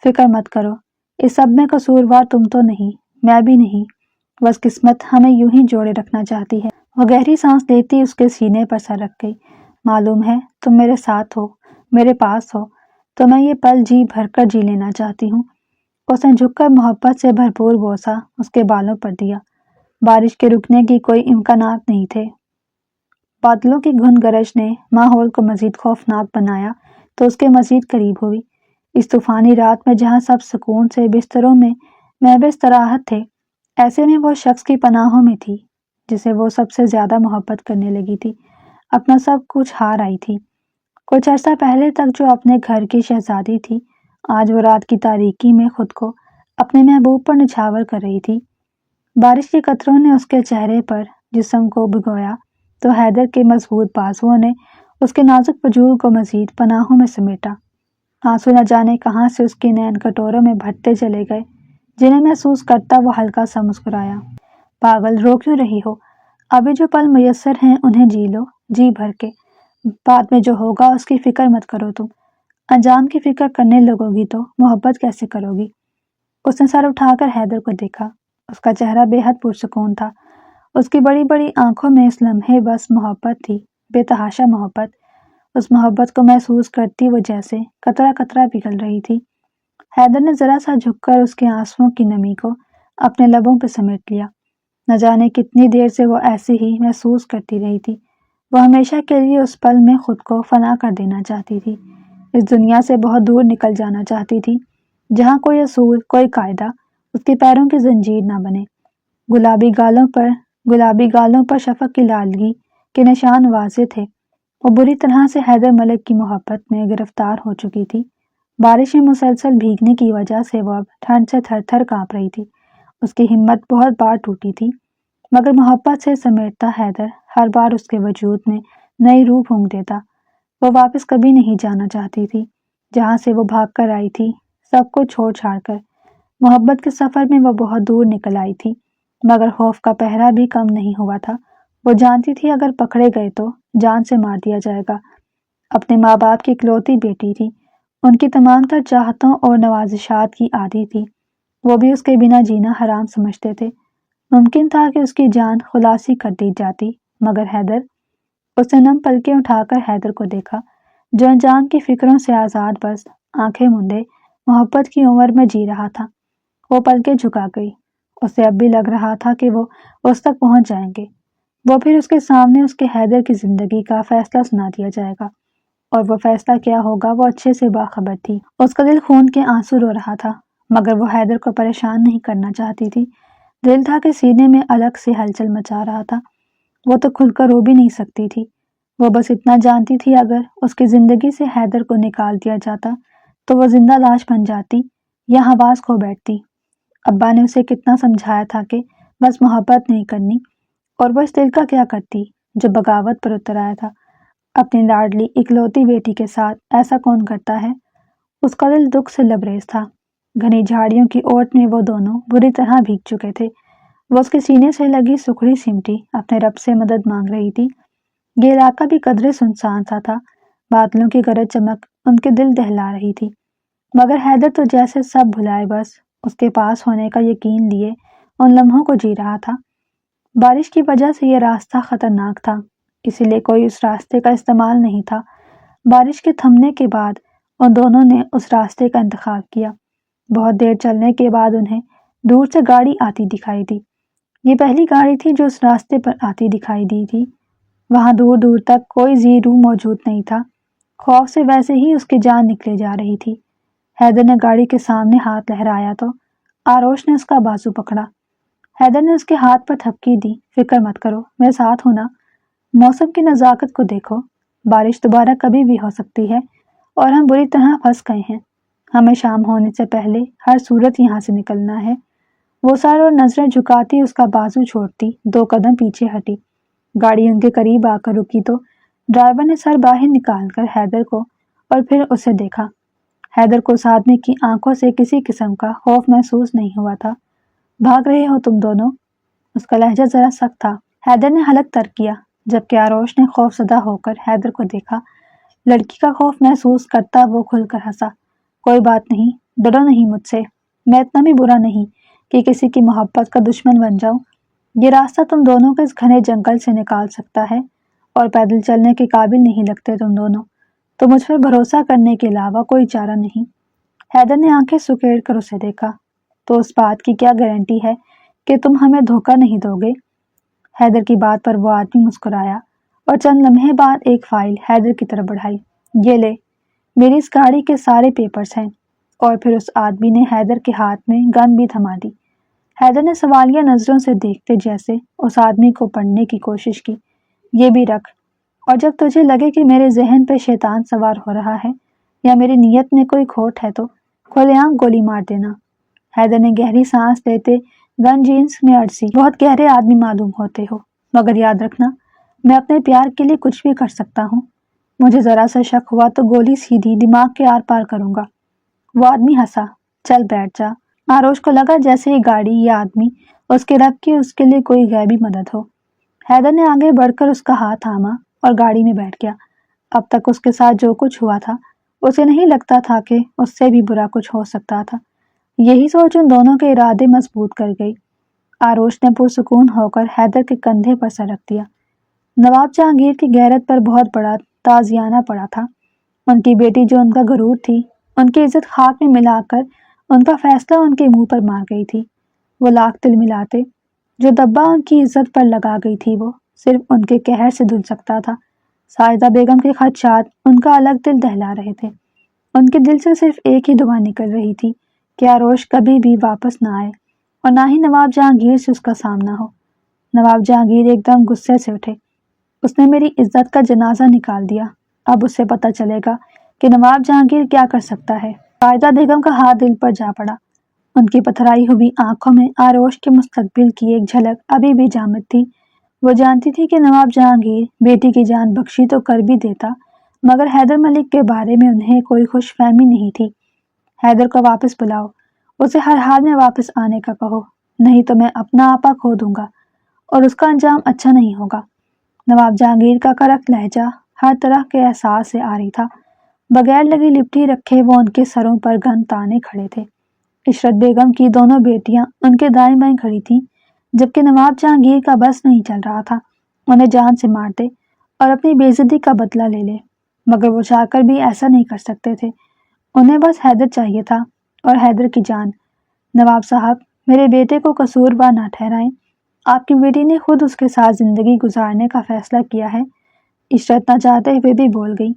فکر مت کرو، اس سب میں قصوروار تم تو نہیں، میں بھی نہیں، بس قسمت ہمیں یوں ہی جوڑے رکھنا چاہتی ہے۔ وہ گہری سانس لیتی اس کے سینے پر سر رکھ گئی۔ معلوم ہے تم میرے ساتھ ہو، میرے پاس ہو، تو میں یہ پل جی بھر کر جی لینا چاہتی ہوں۔ اس نے جھک کر محبت سے بھرپور بوسہ اس کے بالوں پر دیا۔ بارش کے رکنے کی کوئی امکانات نہیں تھے۔ بادلوں کی گھن گرج نے ماحول کو مزید خوفناک بنایا۔ تو اس کے مزید قریب ہوئی۔ اس طوفانی رات میں جہاں سب سکون سے بستروں میں محو استراحت تھے، ایسے میں وہ شخص کی پناہوں میں تھی جسے وہ سب سے زیادہ محبت کرنے لگی تھی، اپنا سب کچھ ہار آئی تھی۔ کچھ عرصہ پہلے تک جو اپنے گھر کی شہزادی تھی، آج وہ رات کی تاریکی میں خود کو اپنے محبوب پر نچھاور کر رہی تھی۔ بارش کے قطروں نے اس کے چہرے پر جسم کو بھگویا تو حیدر کے مضبوط بازوؤں نے اس کے نازک وجود کو مزید پناہوں میں سمیٹا۔ آنسو نہ جانے کہاں سے اس کے نین کٹوروں میں بھرتے چلے گئے، جنہیں محسوس کرتا وہ ہلکا سا مسکرایا۔ پاگل، رو کیوں رہی ہو؟ ابھی جو پل میسر ہیں انہیں جی لو، جی بھر کے۔ بعد میں جو ہوگا اس کی فکر مت کرو تم۔ انجام کی فکر کرنے لگو گی تو محبت کیسے کرو گی؟ اس نے سر اٹھا کر حیدر کو دیکھا۔ اس کا چہرہ بے حد پرسکون تھا۔ اس کی بڑی بڑی آنکھوں میں اس لمحے بس محبت تھی، بے تحاشا محبت۔ اس محبت کو محسوس کرتی وہ جیسے قطرہ قطرہ پگھل رہی تھی۔ حیدر نے ذرا سا جھک کر اس کے آنسوؤں کی نمی کو اپنے لبوں پہ سمیٹ لیا۔ نہ جانے کتنی دیر سے وہ ایسے ہی محسوس کرتی رہی تھی۔ وہ ہمیشہ کے لیے اس پل میں خود کو فنا کر دینا چاہتی تھی، اس دنیا سے بہت دور نکل جانا چاہتی تھی، جہاں کوئی اصول، کوئی قاعدہ اس کے پیروں کی زنجیر نہ بنے۔ گلابی گالوں پر شفق کی لالگی کے نشان واضح تھے۔ وہ بری طرح سے حیدر ملک کی محبت میں گرفتار ہو چکی تھی۔ بارش میں مسلسل بھیگنے کی وجہ سے وہ اب ٹھنڈ سے تھر تھر کانپ رہی تھی۔ اس کی ہمت بہت بار ٹوٹی تھی، مگر محبت سے سمیٹتا حیدر ہر بار اس کے وجود میں نئی روح پھونک دیتا۔ وہ واپس کبھی نہیں جانا چاہتی تھی جہاں سے وہ بھاگ کر آئی تھی، سب کو چھوڑ چھاڑ کر۔ محبت کے سفر میں وہ بہت دور نکل آئی تھی، مگر خوف کا پہرا بھی کم نہیں ہوا تھا۔ وہ جانتی تھی اگر پکڑے گئے تو جان سے مار دیا جائے گا۔ اپنے ماں باپ کی اکلوتی بیٹی تھی، ان کی تمام تر چاہتوں اور نوازشات کی عادی تھی۔ وہ بھی اس کے بنا جینا حرام سمجھتے تھے۔ ممکن تھا کہ اس کی جان خلاصی کر دی جاتی، مگر حیدر، اس نے نم پلکیں اٹھا کر حیدر کو دیکھا، جو انجام کی فکروں سے آزاد بس آنکھیں مندے محبت کی عمر میں جی رہا تھا۔ وہ پلکیں جھکا گئی۔ اسے اب بھی لگ رہا تھا کہ وہ اس تک پہنچ جائیں گے۔ وہ پھر اس کے سامنے اس کے حیدر کی زندگی کا فیصلہ سنا دیا جائے گا، اور وہ فیصلہ کیا ہوگا وہ اچھے سے باخبر تھی۔ اس کا دل خون کے آنسو رو رہا تھا، مگر وہ حیدر کو پریشان نہیں کرنا چاہتی تھی۔ دل تھا کہ سینے میں الگ سے ہلچل مچا رہا تھا۔ وہ تو کھل کر رو بھی نہیں سکتی تھی۔ وہ بس اتنا جانتی تھی اگر اس کی زندگی سے حیدر کو نکال دیا جاتا تو وہ زندہ لاش بن جاتی یا حواس کھو بیٹھتی۔ ابا نے اسے کتنا سمجھایا تھا کہ بس محبت نہیں کرنی، اور وہ اس دل کا کیا کرتی جو بغاوت پر اتر آیا تھا۔ اپنی لاڈلی اکلوتی بیٹی کے ساتھ ایسا کون کرتا ہے؟ اس کا دل دکھ سے لبریز تھا۔ گھنی جھاڑیوں کی اوٹ میں وہ دونوں بری طرح بھیگ چکے تھے۔ وہ اس کے سینے سے لگی سکڑی سمٹی اپنے رب سے مدد مانگ رہی تھی۔ یہ علاقہ بھی قدرے سنسان سا تھا۔ بادلوں کی گرج چمک ان کے دل دہلا رہی تھی، مگر حیدر تو جیسے سب بھلائے بس اس کے پاس ہونے کا یقین لیے ان لمحوں کو جی رہا تھا۔ بارش کی وجہ سے یہ راستہ خطرناک تھا، اسی لیے کوئی اس راستے کا استعمال نہیں تھا۔ بارش کے تھمنے کے بعد ان دونوں نے اس راستے کا انتخاب کیا۔ بہت دیر چلنے کے بعد انہیں دور سے گاڑی آتی دکھائی دی۔ یہ پہلی گاڑی تھی جو اس راستے پر آتی دکھائی دی تھی۔ وہاں دور دور تک کوئی زی روح موجود نہیں تھا۔ خوف سے ویسے ہی اس کی جان نکلے جا رہی تھی۔ حیدر نے گاڑی کے سامنے ہاتھ لہرایا تو آروش نے اس کا بازو پکڑا۔ حیدر نے اس کے ہاتھ پر تھپکی دی۔ فکر مت کرو، میں ساتھ ہوں نا۔ موسم کی نزاکت کو دیکھو، بارش دوبارہ کبھی بھی ہو سکتی ہے اور ہم بری طرح پھنس گئے ہیں۔ ہمیں شام ہونے سے پہلے ہر صورت یہاں سے نکلنا ہے۔ وہ سر اور نظریں جھکاتی اس کا بازو چھوڑتی 2 قدم پیچھے ہٹی۔ گاڑی ان کے قریب آ کر رکی تو ڈرائیور نے سر باہر نکال کر حیدر کو اور پھر اسے دیکھا۔ حیدر کو اس آدمی کی آنکھوں سے کسی قسم کا خوف محسوس نہیں ہوا تھا۔ بھاگ رہے ہو تم دونوں؟ اس کا لہجہ ذرا سخت تھا۔ حیدر نے حلق تر کیا، جبکہ آروش نے خوف زدہ ہو کر حیدر کو دیکھا۔ لڑکی کا خوف محسوس کرتا وہ کھل کر ہنسا۔ کوئی بات نہیں، ڈرو نہیں مجھ سے، میں اتنا بھی برا نہیں کہ کسی کی محبت کا دشمن بن جاؤں۔ یہ راستہ تم دونوں کو اس گھنے جنگل سے نکال سکتا ہے، اور پیدل چلنے کے قابل نہیں لگتے تم دونوں، تو مجھ پر بھروسہ کرنے کے علاوہ کوئی چارہ نہیں۔ حیدر نے آنکھیں سکیڑ کر اسے دیکھا۔ تو اس بات کی کیا گارنٹی ہے کہ تم ہمیں دھوکہ نہیں دو گے؟ حیدر کی بات پر وہ آدمی مسکرایا اور چند لمحے بعد ایک فائل حیدر کی طرف بڑھائی۔ یہ لے۔ میری اس گاڑی کے سارے پیپرز ہیں۔ اور پھر اس آدمی نے حیدر کے ہاتھ میں گن بھی تھما دی۔ حیدر نے سوالیہ نظروں سے دیکھتے جیسے اس آدمی کو پڑھنے کی کوشش کی۔ یہ بھی رکھ، اور جب تجھے لگے کہ میرے ذہن پہ شیطان سوار ہو رہا ہے یا میری نیت میں کوئی کھوٹ ہے تو کھلے عام گولی مار دینا۔ حیدر نے گہری سانس لیتے گن جینس میں اڑسی، بہت گہرے آدمی معلوم ہوتے ہو، مگر یاد رکھنا میں اپنے پیار کے لیے کچھ بھی کر سکتا ہوں۔ مجھے ذرا سا شک ہوا تو گولی سیدھی دماغ کے آر پار کروں گا۔ وہ آدمی ہنسا۔ چل بیٹھ جا۔ آروش کو لگا جیسے یہ گاڑی، یہ آدمی اس کے رب کی اس کے لیے کوئی غیبی مدد ہو۔ حیدر نے آگے بڑھ کر اس کا ہاتھ تھاما اور گاڑی میں بیٹھ گیا۔ اب تک اس کے ساتھ جو کچھ ہوا تھا اسے نہیں لگتا تھا کہ اس سے بھی برا کچھ ہو سکتا تھا۔ یہی سوچ ان دونوں کے ارادے مضبوط کر گئی۔ آروش نے پرسکون ہو کر حیدر کے کندھے پر سر رکھ دیا۔ نواب جہانگیر کی غیرت پر بہت بڑا تازیانہ پڑا تھا۔ ان کی بیٹی جو ان کا غرور تھی، ان کی عزت خاک میں ملا کر ان کا فیصلہ ان کے منہ پر مار گئی تھی۔ وہ لاکھ تل ملاتے، جو دبا ان کی عزت پر لگا گئی تھی وہ صرف ان کے قہر سے دھل سکتا تھا۔ ساجدہ بیگم کے خدشات ان کا الگ دل دہلا رہے تھے۔ ان کے دل سے صرف ایک ہی دعا نکل رہی تھی کہ آروش کبھی بھی واپس نہ آئے اور نہ ہی نواب جہانگیر سے اس کا سامنا ہو۔ نواب جہانگیر ایک دم غصے سے اٹھے۔ اس نے میری عزت کا جنازہ نکال دیا۔ اب اسے پتہ چلے گا کہ نواب جہانگیر کیا کر سکتا ہے۔ ساجدہ بیگم کا ہاتھ دل پر جا پڑا۔ ان کی پتھرائی ہوئی آنکھوں میں آروش کے مستقبل کی ایک جھلک ابھی بھی جامد تھی۔ وہ جانتی تھی کہ نواب جہانگیر بیٹی کی جان بخشی تو کر بھی دیتا، مگر حیدر ملک کے بارے میں انہیں کوئی خوش فہمی نہیں تھی۔ حیدر کو واپس بلاؤ، اسے ہر حال میں واپس آنے کا کہو، نہیں تو میں اپنا آپا کھو دوں گا اور اس کا انجام اچھا نہیں ہوگا۔ نواب جہانگیر کا کرخت لہجہ ہر طرح کے احساس سے آ رہی تھا۔ بغیر لگی لپٹی رکھے وہ ان کے سروں پر گن تانے کھڑے تھے۔ عشرت بیگم کی دونوں بیٹیاں ان کے دائیں بائیں کھڑی تھیں، جبکہ نواب جہانگیر کا بس نہیں چل رہا تھا انہیں جان سے مار دے اور اپنی بے عزتی کا بدلہ لے لے، مگر وہ چاہ کر بھی ایسا نہیں کر سکتے تھے۔ انہیں بس حیدر چاہیے تھا اور حیدر کی جان۔ نواب صاحب، میرے بیٹے کو قصوروار نہ ٹھہرائیں۔ آپ کی بیٹی نے خود اس کے ساتھ زندگی گزارنے کا فیصلہ کیا ہے۔ عشرت نہ چاہتے ہوئے بھی بول گئی۔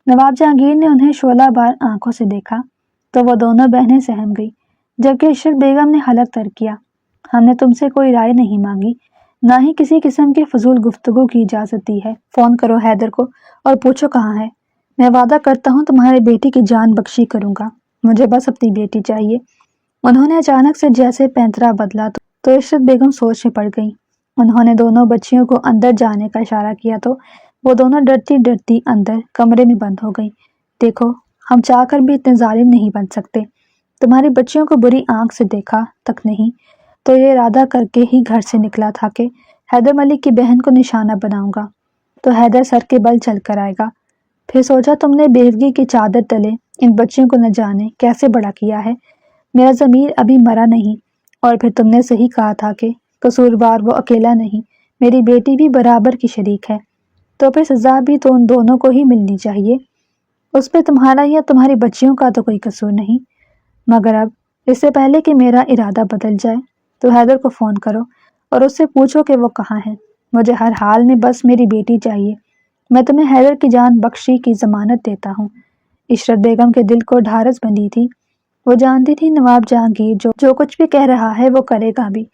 نواب جہانگیر نے انہیں شعلہ بار آنکھوں سے دیکھا تو وہ دونوں بہنیں سہم گئی، جبکہ عشرت بیگم نے حلق تر کیا۔ ہم نے تم سے کوئی رائے نہیں مانگی، نہ ہی کسی قسم کی فضول گفتگو کی اجازت دی ہے۔ فون کرو حیدر کو اور پوچھو کہاں ہے۔ میں وعدہ کرتا ہوں تمہارے بیٹی کی جان بخشی کروں گا۔ مجھے بس اپنی بیٹی چاہیے۔ انہوں نے اچانک سے جیسے پینترا بدلا تو عشرت بیگم سوچ میں پڑ گئی۔ انہوں نے دونوں بچیوں کو اندر جانے کا اشارہ کیا تو وہ دونوں ڈرتی ڈرتی اندر کمرے میں بند ہو گئی۔ دیکھو، ہم چاہ کر بھی اتنے ظالم نہیں بن سکتے۔ تمہاری بچیوں کو بری آنکھ سے دیکھا تک نہیں تو یہ ارادہ کر کے ہی گھر سے نکلا تھا کہ حیدر ملک کی بہن کو نشانہ بناؤں گا تو حیدر سر کے بل چل کر آئے گا۔ پھر سوچا تم نے بیوگی کی چادر تلے ان بچیوں کو نہ جانے کیسے بڑا کیا ہے۔ میرا ضمیر ابھی مرا نہیں، اور پھر تم نے صحیح کہا تھا کہ قصوروار وہ اکیلا نہیں، میری بیٹی بھی برابر کی شریک ہے، تو پھر سزا بھی تو ان دونوں کو ہی ملنی چاہیے۔ اس پہ تمہارا یا تمہاری بچیوں کا تو کوئی قصور نہیں۔ مگر اب اس سے پہلے کہ میرا ارادہ بدل جائے تو حیدر کو فون کرو اور اس سے پوچھو کہ وہ کہاں ہے۔ مجھے ہر حال میں بس میری بیٹی چاہیے۔ میں تمہیں حیدر کی جان بخشی کی ضمانت دیتا ہوں۔ عشرت بیگم کے دل کو ڈھارس بندھی تھی۔ وہ جانتی تھی نواب جہانگیر جو کچھ بھی کہہ رہا ہے وہ کرے گا بھی۔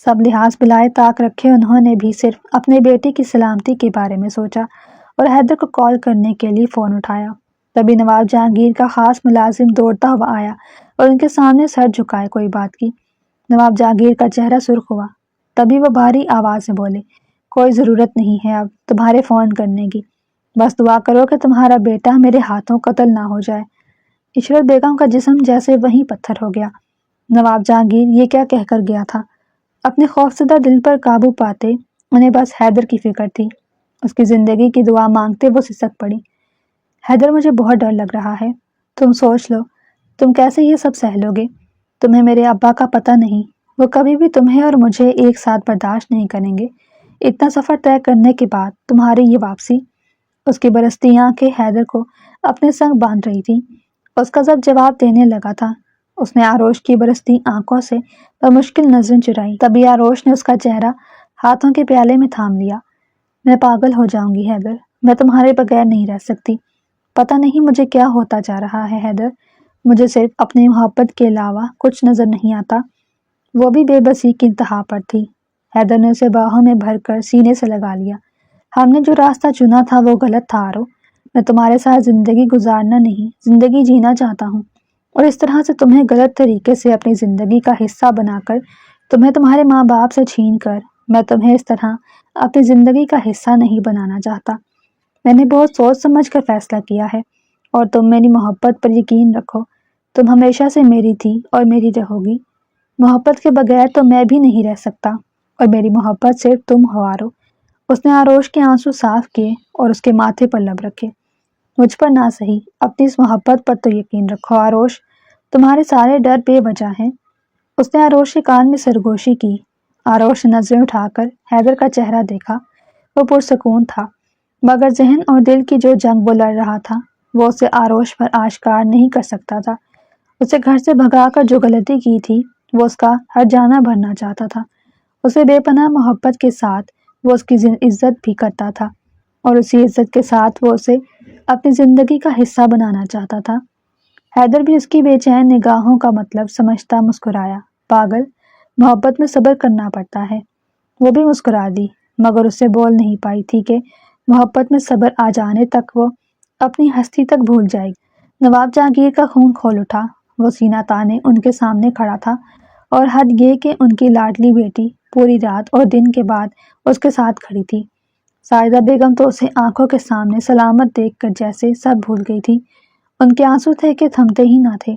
سب لحاظ بلائے طاق رکھے انہوں نے بھی صرف اپنے بیٹے کی سلامتی کے بارے میں سوچا اور حیدر کو کال کرنے کے لیے فون اٹھایا۔ تبھی نواب جہانگیر کا خاص ملازم دوڑتا ہوا آیا اور ان کے سامنے سر جھکائے کوئی بات کی۔ نواب جہانگیر کا چہرہ سرخ ہوا۔ تبھی وہ بھاری آواز سے بولے، کوئی ضرورت نہیں ہے اب تمہارے فون کرنے کی، بس دعا کرو کہ تمہارا بیٹا میرے ہاتھوں قتل نہ ہو جائے۔ عشرت بیگم کا جسم جیسے وہیں پتھر ہو گیا۔ نواب جہانگیر یہ کیا کہہ کر گیا تھا؟ اپنے خوفزدہ دل پر قابو پاتے انہیں بس حیدر کی فکر تھی۔ اس کی زندگی کی دعا مانگتے وہ سسک پڑی۔ حیدر، مجھے بہت ڈر لگ رہا ہے۔ تم سوچ لو تم کیسے یہ سب سہ لو گے۔ تمہیں میرے ابا کا پتہ نہیں، وہ کبھی بھی تمہیں اور مجھے ایک ساتھ برداشت نہیں کریں گے۔ اتنا سفر طے کرنے کے بعد تمہاری یہ واپسی۔ اس کی برستی آنکھیں حیدر کو اپنے سنگ باندھ رہی تھی۔ اس کا جب جواب دینے لگا تھا اس نے آروش کی برستی آنکھوں سے بمشکل نظریں چرائیں۔ تبھی آروش نے اس کا چہرہ ہاتھوں کے پیالے میں تھام لیا۔ میں پاگل ہو جاؤں گی حیدر، میں تمہارے بغیر نہیں رہ سکتی۔ پتہ نہیں مجھے کیا ہوتا جا رہا ہے حیدر، مجھے صرف اپنی محبت کے علاوہ کچھ نظر نہیں آتا۔ وہ بھی بے بسی کی انتہا پر تھی۔ حیدر نے اسے باہوں میں بھر کر سینے سے لگا لیا۔ ہم نے جو راستہ چنا تھا وہ غلط تھا آرو، میں تمہارے ساتھ زندگی گزارنا نہیں، زندگی جینا چاہتا ہوں، اور اس طرح سے تمہیں غلط طریقے سے اپنی زندگی کا حصہ بنا کر، تمہیں تمہارے ماں باپ سے چھین کر، میں تمہیں اس طرح اپنی زندگی کا حصہ نہیں بنانا چاہتا۔ میں نے بہت سوچ سمجھ کر فیصلہ کیا ہے، اور تم میری محبت پر یقین رکھو، تم ہمیشہ سے میری تھی اور میری رہو گی۔ محبت کے بغیر تو میں بھی نہیں رہ سکتا، اور میری محبت صرف تم ہو آرو۔ اس نے آروش کے آنسو صاف کیے اور اس کے ماتھے پر لب رکھے۔ مجھ پر نہ سہی، اپنی اس محبت پر تو یقین رکھو آروش، تمہارے سارے ڈر بے وجہ ہیں۔ اس نے آروش کے کان میں سرگوشی کی۔ آروش نے نظریں اٹھا کر حیدر کا چہرہ دیکھا۔ وہ پرسکون تھا، مگر ذہن اور دل کی جو جنگ وہ لڑ رہا تھا وہ اسے آروش پر آشکار نہیں کر سکتا تھا۔ اسے گھر سے بھگا کر جو غلطی کی تھی وہ اس کا ہر جانہ بھرنا چاہتا تھا۔ اسے بے پناہ محبت کے ساتھ وہ اس کی عزت بھی کرتا تھا، اور اسی عزت کے ساتھ وہ اسے اپنی زندگی کا حصہ بنانا چاہتا تھا۔ حیدر بھی اس کی بے چین نگاہوں کا مطلب سمجھتا مسکرایا۔ پاگل، محبت میں صبر کرنا پڑتا ہے۔ وہ بھی مسکرا دی، مگر اس سے بول نہیں پائی تھی کہ محبت میں صبر آ جانے تک وہ اپنی ہستی تک بھول جائے گی۔ نواب جہانگیر کا خون کھول اٹھا۔ وہ سینہ تانے ان کے سامنے کھڑا تھا، اور حد یہ کہ ان کی لاڈلی بیٹی پوری رات اور دن کے بعد اس کے ساتھ کھڑی تھی۔ ساجدہ بیگم تو اسے آنکھوں کے سامنے سلامت دیکھ کر جیسے سب بھول گئی تھی۔ ان کے آنسو تھے کہ تھمتے ہی نہ تھے،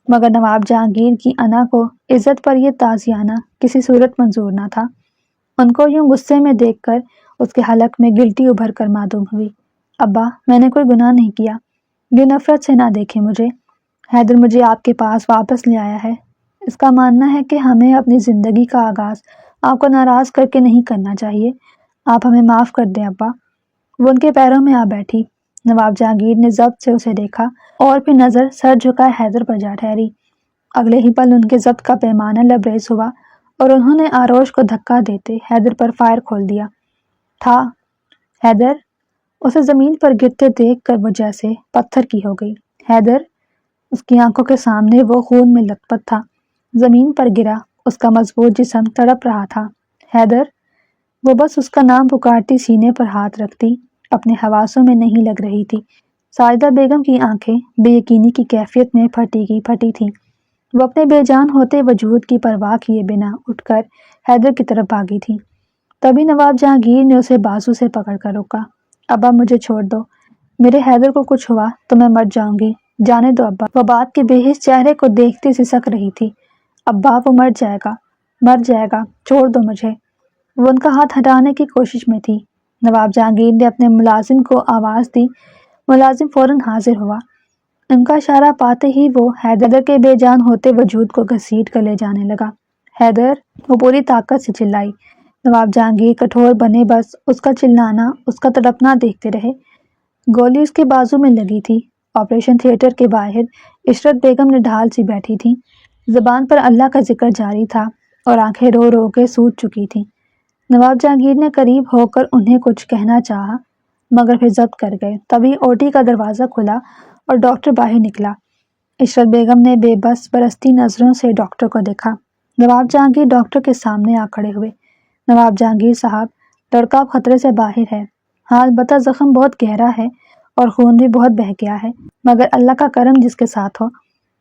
مگر نواب جہانگیر کی انا کو عزت پر یہ تعزیانہ کسی صورت منظور نہ تھا۔ ان کو یوں غصے میں دیکھ کر اس کے حلق میں گلٹی ابھر کر معلوم ہوئی۔ ابا، میں نے کوئی گناہ نہیں کیا، یہ نفرت سے نہ دیکھیں مجھے۔ حیدر مجھے آپ کے پاس واپس لے آیا ہے۔ اس کا ماننا ہے کہ ہمیں اپنی زندگی کا آغاز آپ کو ناراض کر کے نہیں کرنا چاہیے۔ آپ ہمیں معاف کر دیں ابا۔ وہ ان کے پیروں میں آ بیٹھی۔ نواب جہانگیر نے ضبط سے اسے دیکھا اور پھر نظر سر جھکائے حیدر پر جا ٹھہری۔ اگلے ہی پل ان کے ضبط کا پیمانہ لبریز ہوا اور انہوں نے آروش کو دھکا دیتے حیدر پر فائر کھول دیا۔ تھا حیدر، اسے زمین پر گرتے دیکھ کر وہ جیسے پتھر کی ہو گئی۔ حیدر، اس کی آنکھوں کے سامنے وہ خون میں لت پت تھا، زمین پر گرا، اس کا مضبوط جسم تڑپ رہا تھا۔ حیدر، وہ بس اس کا نام پکارتی سینے پر ہاتھ رکھتی، اپنے حواسوں میں نہیں لگ رہی تھی۔ ساجدہ بیگم کی آنکھیں بے یقینی کی کیفیت میں پھٹی کی پھٹی تھیں۔ وہ اپنے بے جان ہوتے وجود کی پرواہ کیے بنا اٹھ کر حیدر کی طرف بھاگی تھی۔ تبھی نواب جہانگیر نے اسے بازو سے پکڑ کر روکا۔ ابا، مجھے چھوڑ دو، میرے حیدر کو کچھ ہوا تو میں مر جاؤں گی، جانے دو ابا۔ وہ بات کے بے حس چہرے کو دیکھتی سسک رہی تھی۔ ابا، وہ مر جائے گا، چھوڑ دو مجھے۔ وہ ان کا ہاتھ ہٹانے کی کوشش میں تھی۔ نواب جہانگیر نے اپنے ملازم کو آواز دی۔ ملازم فوراً حاضر ہوا۔ ان کا اشارہ پاتے ہی وہ حیدر کے بے جان ہوتے وجود کو گھسیٹ کر لے جانے لگا۔ حیدر، وہ پوری طاقت سے چلائی۔ نواب جہانگیر کٹھور بنے بس اس کا چلانا، اس کا تڑپنا دیکھتے رہے۔ گولی اس کے بازو میں لگی تھی۔ آپریشن تھیٹر کے باہر عشرت بیگم نے ڈھال سی بیٹھی تھی۔ زبان پر اللہ کا ذکر جاری تھا اور آنکھیں رو رو کے سوج چکی تھیں۔ نواب جہانگیر نے قریب ہو کر انہیں کچھ کہنا چاہا، مگر پھر ضبط کر گئے۔ تبھی او ٹی کا دروازہ کھلا اور ڈاکٹر باہر نکلا۔ عشرت بیگم نے بے بس برستی نظروں سے ڈاکٹر کو دیکھا۔ نواب جہانگیر ڈاکٹر کے سامنے آ کھڑے ہوئے۔ نواب جہانگیر صاحب، لڑکا اب خطرے سے باہر ہے۔ ہاں، البتہ زخم بہت گہرا ہے اور خون بھی بہت بہہ گیا ہے، مگر اللہ کا کرم جس کے ساتھ ہو۔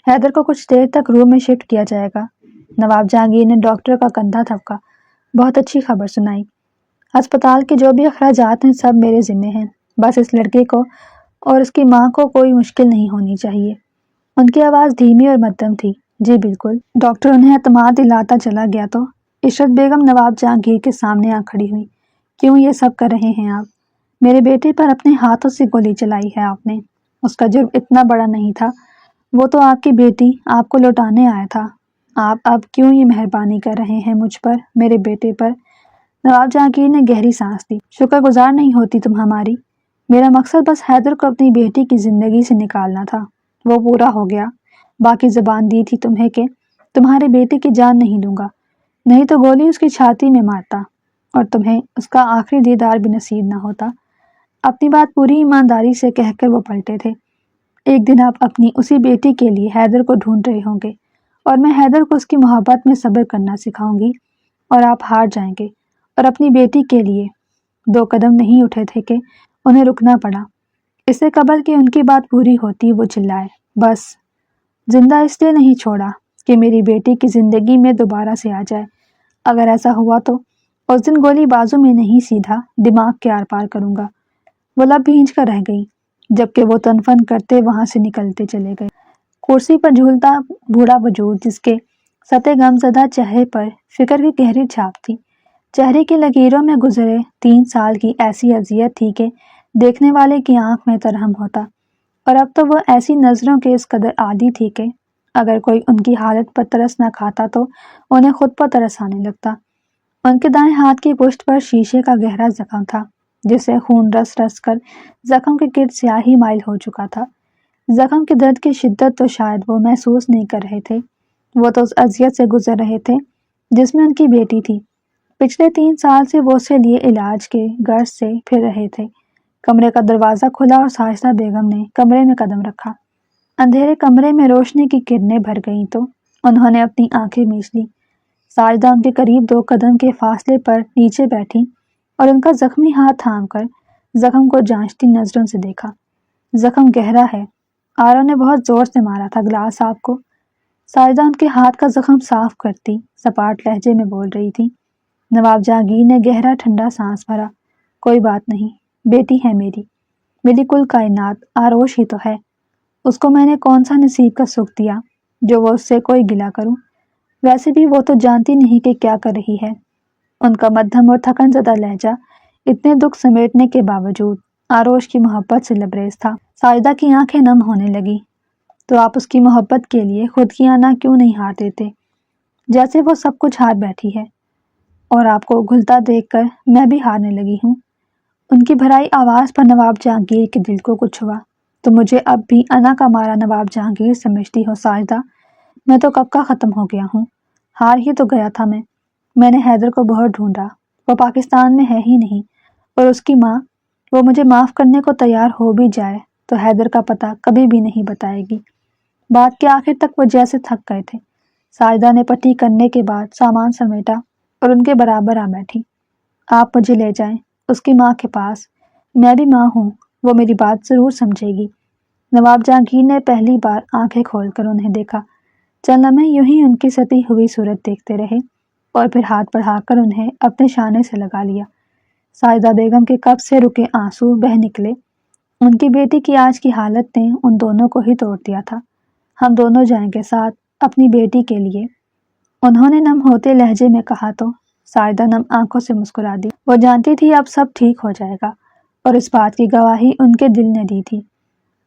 حیدر کو کچھ دیر تک روم میں شفٹ کیا جائے گا۔ نواب جہانگیر نے ڈاکٹر کا کندھا تھپکا۔ بہت اچھی خبر سنائی۔ ہسپتال کے جو بھی اخراجات ہیں سب میرے ذمے ہیں، بس اس لڑکے کو اور اس کی ماں کو کوئی مشکل نہیں ہونی چاہیے۔ ان کی آواز دھیمی اور مدھم تھی۔ جی بالکل۔ ڈاکٹر انہیں اعتماد دلاتا چلا گیا تو عشرت بیگم نواب جہانگیر کے سامنے آ کھڑی ہوئی۔ کیوں یہ سب کر رہے ہیں آپ؟ میرے بیٹے پر اپنے ہاتھوں سے گولی چلائی ہے آپ نے۔ اس کا جرم اتنا بڑا نہیں تھا، وہ تو آپ کی بیٹی آپ کو لوٹانے آیا تھا۔ آپ اب کیوں یہ مہربانی کر رہے ہیں مجھ پر، میرے بیٹے پر؟ نواب جہانگیر نے گہری سانس لی۔ شکر گزار نہیں ہوتی تم ہماری؟ میرا مقصد بس حیدر کو اپنی بیٹی کی زندگی سے نکالنا تھا، وہ پورا ہو گیا۔ باقی زبان دی تھی تمہیں کہ تمہارے بیٹے کی جان نہیں لوں گا، نہیں تو گولی اس کی چھاتی میں مارتا اور تمہیں اس کا آخری دیدار بھی نصیب نہ ہوتا۔ اپنی بات پوری ایمانداری سے کہہ کر وہ پلٹے تھے۔ ایک دن آپ اپنی اسی بیٹی کے لیے حیدر کو ڈھونڈ رہے ہوں گے اور میں حیدر کو اس کی محبت میں صبر کرنا سکھاؤں گی اور آپ ہار جائیں گے اور اپنی بیٹی کے لیے 2 قدم نہیں اٹھے تھے کہ انہیں رکنا پڑا۔ اس سے قبل کہ ان کی بات پوری ہوتی وہ چلائے، بس زندہ اس لیے نہیں چھوڑا کہ میری بیٹی کی زندگی میں دوبارہ سے آ جائے۔ اگر ایسا ہوا تو اس دن گولی بازو میں نہیں سیدھا دماغ کے آر پار کروں گا۔ وہ لب بھینچ کر رہ گئی جبکہ وہ تنفن کرتے وہاں سے نکلتے چلے گئے۔ کرسی پر جھولتا بوڑھا وجود جس کے سطح غم زدہ چہرے پر فکر کی گہری چھاپ تھی، چہرے کی لکیروں میں گزرے 3 سال کی ایسی اذیت تھی کہ دیکھنے والے کی آنکھ میں ترہم ہوتا، اور اب تو وہ ایسی نظروں کے اس قدر عادی تھی کہ اگر کوئی ان کی حالت پر ترس نہ کھاتا تو انہیں خود پر ترس آنے لگتا۔ ان کے دائیں ہاتھ کی پشت پر شیشے کا گہرا زخم تھا جسے خون رس رس کر زخم کے گرد سیاہی مائل ہو چکا تھا۔ زخم کے درد کی شدت تو شاید وہ محسوس نہیں کر رہے تھے، وہ تو اس اذیت سے گزر رہے تھے جس میں ان کی بیٹی تھی۔ پچھلے 3 سال سے وہ اسے لیے علاج کے غرض سے پھر رہے تھے۔ کمرے کا دروازہ کھلا اور ساجدہ بیگم نے کمرے میں قدم رکھا۔ اندھیرے کمرے میں روشنی کی کرنیں بھر گئیں تو انہوں نے اپنی آنکھیں میچ لی۔ ساجدہ ان کے قریب 2 قدم کے فاصلے پر نیچے بیٹھی اور ان کا زخمی ہاتھ تھام کر زخم کو جانچتی نظروں سے دیکھا۔ زخم گہرا ہے، آرو نے بہت زور سے مارا تھا گلاس آپ کو۔ ساجدہ ان کے ہاتھ کا زخم صاف کرتی سپاٹ لہجے میں بول رہی تھی۔ نواب جہانگیر نے گہرا ٹھنڈا سانس بھرا۔ کوئی بات نہیں، بیٹی ہے میری، میری کل کائنات آروش ہی تو ہے۔ اس کو میں نے کون سا نصیب کا سکھ دیا جو وہ اس سے کوئی گلہ کروں۔ ویسے بھی وہ تو جانتی نہیں کہ کیا کر رہی ہے۔ ان کا مدھم اور تھکن زدہ لہجہ اتنے دکھ سمیٹنے کے باوجود آروش کی محبت سے لبریز تھا۔ ساجدہ کی آنکھیں نم ہونے لگی۔ تو آپ اس کی محبت کے لیے خود کی آنا کیوں نہیں ہار دیتے؟ جیسے وہ سب کچھ ہار بیٹھی ہے، اور آپ کو گھلتا دیکھ کر میں بھی ہارنے لگی ہوں۔ ان کی بھرائی آواز پر نواب جہانگیر کے دل کو کچھ ہوا۔ تو مجھے اب بھی انا کا مارا نواب جہانگیر سمجھتی ہو ساجدہ؟ میں تو کب کا ختم ہو گیا ہوں، ہار ہی تو گیا تھا میں نے حیدر کو بہت ڈھونڈا، وہ پاکستان میں ہے ہی نہیں، اور اس کی ماں، وہ مجھے معاف کرنے کو تیار ہو بھی جائے تو حیدر کا پتہ کبھی بھی نہیں بتائے گی۔ بات کے آخر تک وہ جیسے تھک گئے تھے۔ ساجدہ نے پٹی کرنے کے بعد سامان سمیٹا اور ان کے برابر آ بیٹھی۔ آپ مجھے لے جائیں اس کی ماں کے پاس، میں بھی ماں ہوں، وہ میری بات ضرور سمجھے گی۔ نواب جہانگیر نے پہلی بار آنکھیں کھول کر انہیں دیکھا۔ چند لمحے یوں ہی ان کی ستی ہوئی صورت دیکھتے رہے اور پھر ہاتھ بڑھا کر انہیں اپنے شانے سے لگا لیا۔ ساجدہ بیگم کے کب سے رکے آنسو بہہ نکلے۔ ان کی بیٹی کی آج کی حالت نے ان دونوں کو ہی توڑ دیا تھا۔ ہم دونوں جائیں گے ساتھ اپنی بیٹی کے لیے، انہوں نے نم ہوتے لہجے میں کہا تو ساجدہ نم آنکھوں سے مسکرا دی۔ وہ جانتی تھی اب سب ٹھیک ہو جائے گا، اور اس بات کی گواہی ان کے دل نے دی تھی۔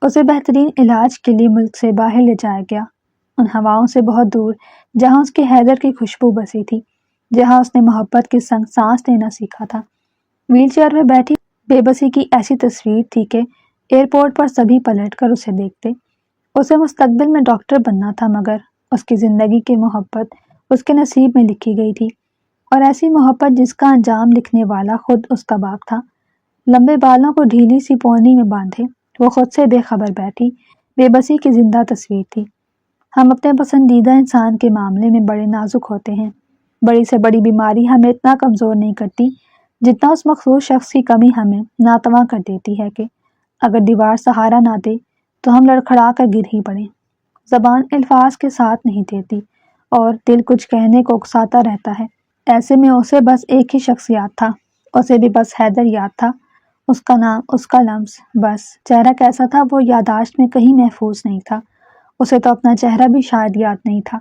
اسے بہترین علاج کے لیے ملک سے باہر لے جایا گیا، ان ہواؤں سے بہت دور جہاں اس کے حیدر کی خوشبو بسی تھی، جہاں اس نے محبت کے سنگ سانس لینا سیکھا تھا۔ ویل چیئر میں بیٹھی بے بسی کی ایسی تصویر تھی کہ ایئرپورٹ پر سبھی پلٹ کر اسے دیکھتے۔ اسے مستقبل میں ڈاکٹر بننا تھا، مگر اس کی زندگی کی محبت اس کے نصیب میں لکھی گئی تھی، اور ایسی محبت جس کا انجام لکھنے والا خود اس کا باپ تھا۔ لمبے بالوں کو ڈھیلی سی پونی میں باندھے وہ خود سے بے خبر بیٹھی بے بسی کی زندہ تصویر تھی۔ ہم اپنے پسندیدہ انسان کے معاملے میں بڑے نازک ہوتے ہیں۔ بڑی سے بڑی بیماری ہمیں اتنا کمزور نہیں کرتی جتنا اس مخصوص شخص کی کمی ہمیں ناتواں کر دیتی ہے کہ اگر دیوار سہارا نہ دے تو ہم لڑکھڑا کر گر ہی پڑیں۔ زبان الفاظ کے ساتھ نہیں دیتی اور دل کچھ کہنے کو اکساتا رہتا ہے۔ ایسے میں اسے بس ایک ہی شخص یاد تھا، اسے بھی بس حیدر یاد تھا، اس کا نام، اس کا لمس، بس چہرہ کیسا تھا وہ یادداشت میں کہیں محفوظ نہیں تھا۔ اسے تو اپنا چہرہ بھی شاید یاد نہیں تھا۔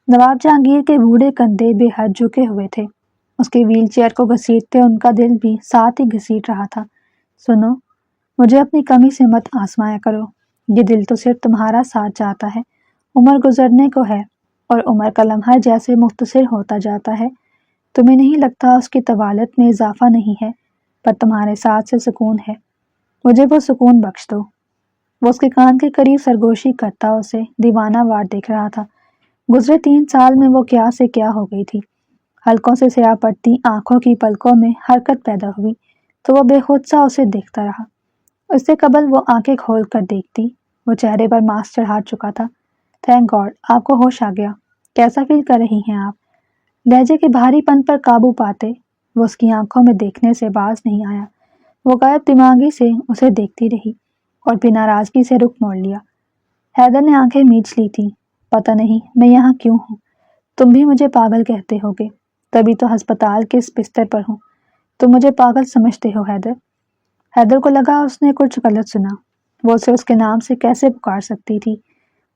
نواب جہانگیر کے بوڑھے کندھے بے حد جھکے ہوئے تھے، اس کے ویل چیئر کو گھسیٹتے ان کا دل بھی ساتھ ہی گھسیٹ رہا تھا۔ سنو، مجھے اپنی کمی سے مت آزمایا کرو، یہ دل تو صرف تمہارا ساتھ چاہتا ہے، عمر گزرنے کو ہے اور عمر کا لمحہ جیسے مختصر ہوتا جاتا ہے، تمہیں نہیں لگتا اس کی طوالت میں اضافہ نہیں ہے، پر تمہارے ساتھ سے سکون ہے، مجھے وہ سکون بخش دو۔ وہ اس کے کان کے قریب سرگوشی کرتا اسے دیوانہ وار دیکھ رہا تھا۔ گزرے 3 سال میں وہ کیا سے کیا ہو گئی تھی۔ حلقوں سے سیاہ پڑتی آنکھوں کی پلکوں میں حرکت پیدا ہوئی، تو وہ بے خود سا اسے دیکھتا رہا۔ اس سے قبل وہ آنکھیں کھول کر دیکھتی، وہ چہرے پر ماسک چڑھا چکا تھا۔ تھینک گاڈ آپ کو ہوش آ گیا۔ کیسا فیل کر رہی ہیں آپ؟ لہجے کے بھاری پن پر قابو پاتے وہ اس کی آنکھوں میں دیکھنے سے باز نہیں آیا۔ وہ غائب دماغی سے اسے دیکھتی رہی اور پھر ناراضگی سے رخ موڑ لیا۔ حیدر نے آنکھیں میچ لی تھی۔ پتہ نہیں میں یہاں کیوں ہوں؟ تم بھی مجھے پاگل کہتے ہوگے، تبھی تو ہسپتال کے اس بستر پر ہوں۔ تم مجھے پاگل سمجھتے ہو حیدر؟ حیدر کو لگا اس نے کچھ غلط سنا۔ وہ اسے اس کے نام سے کیسے پکار سکتی تھی؟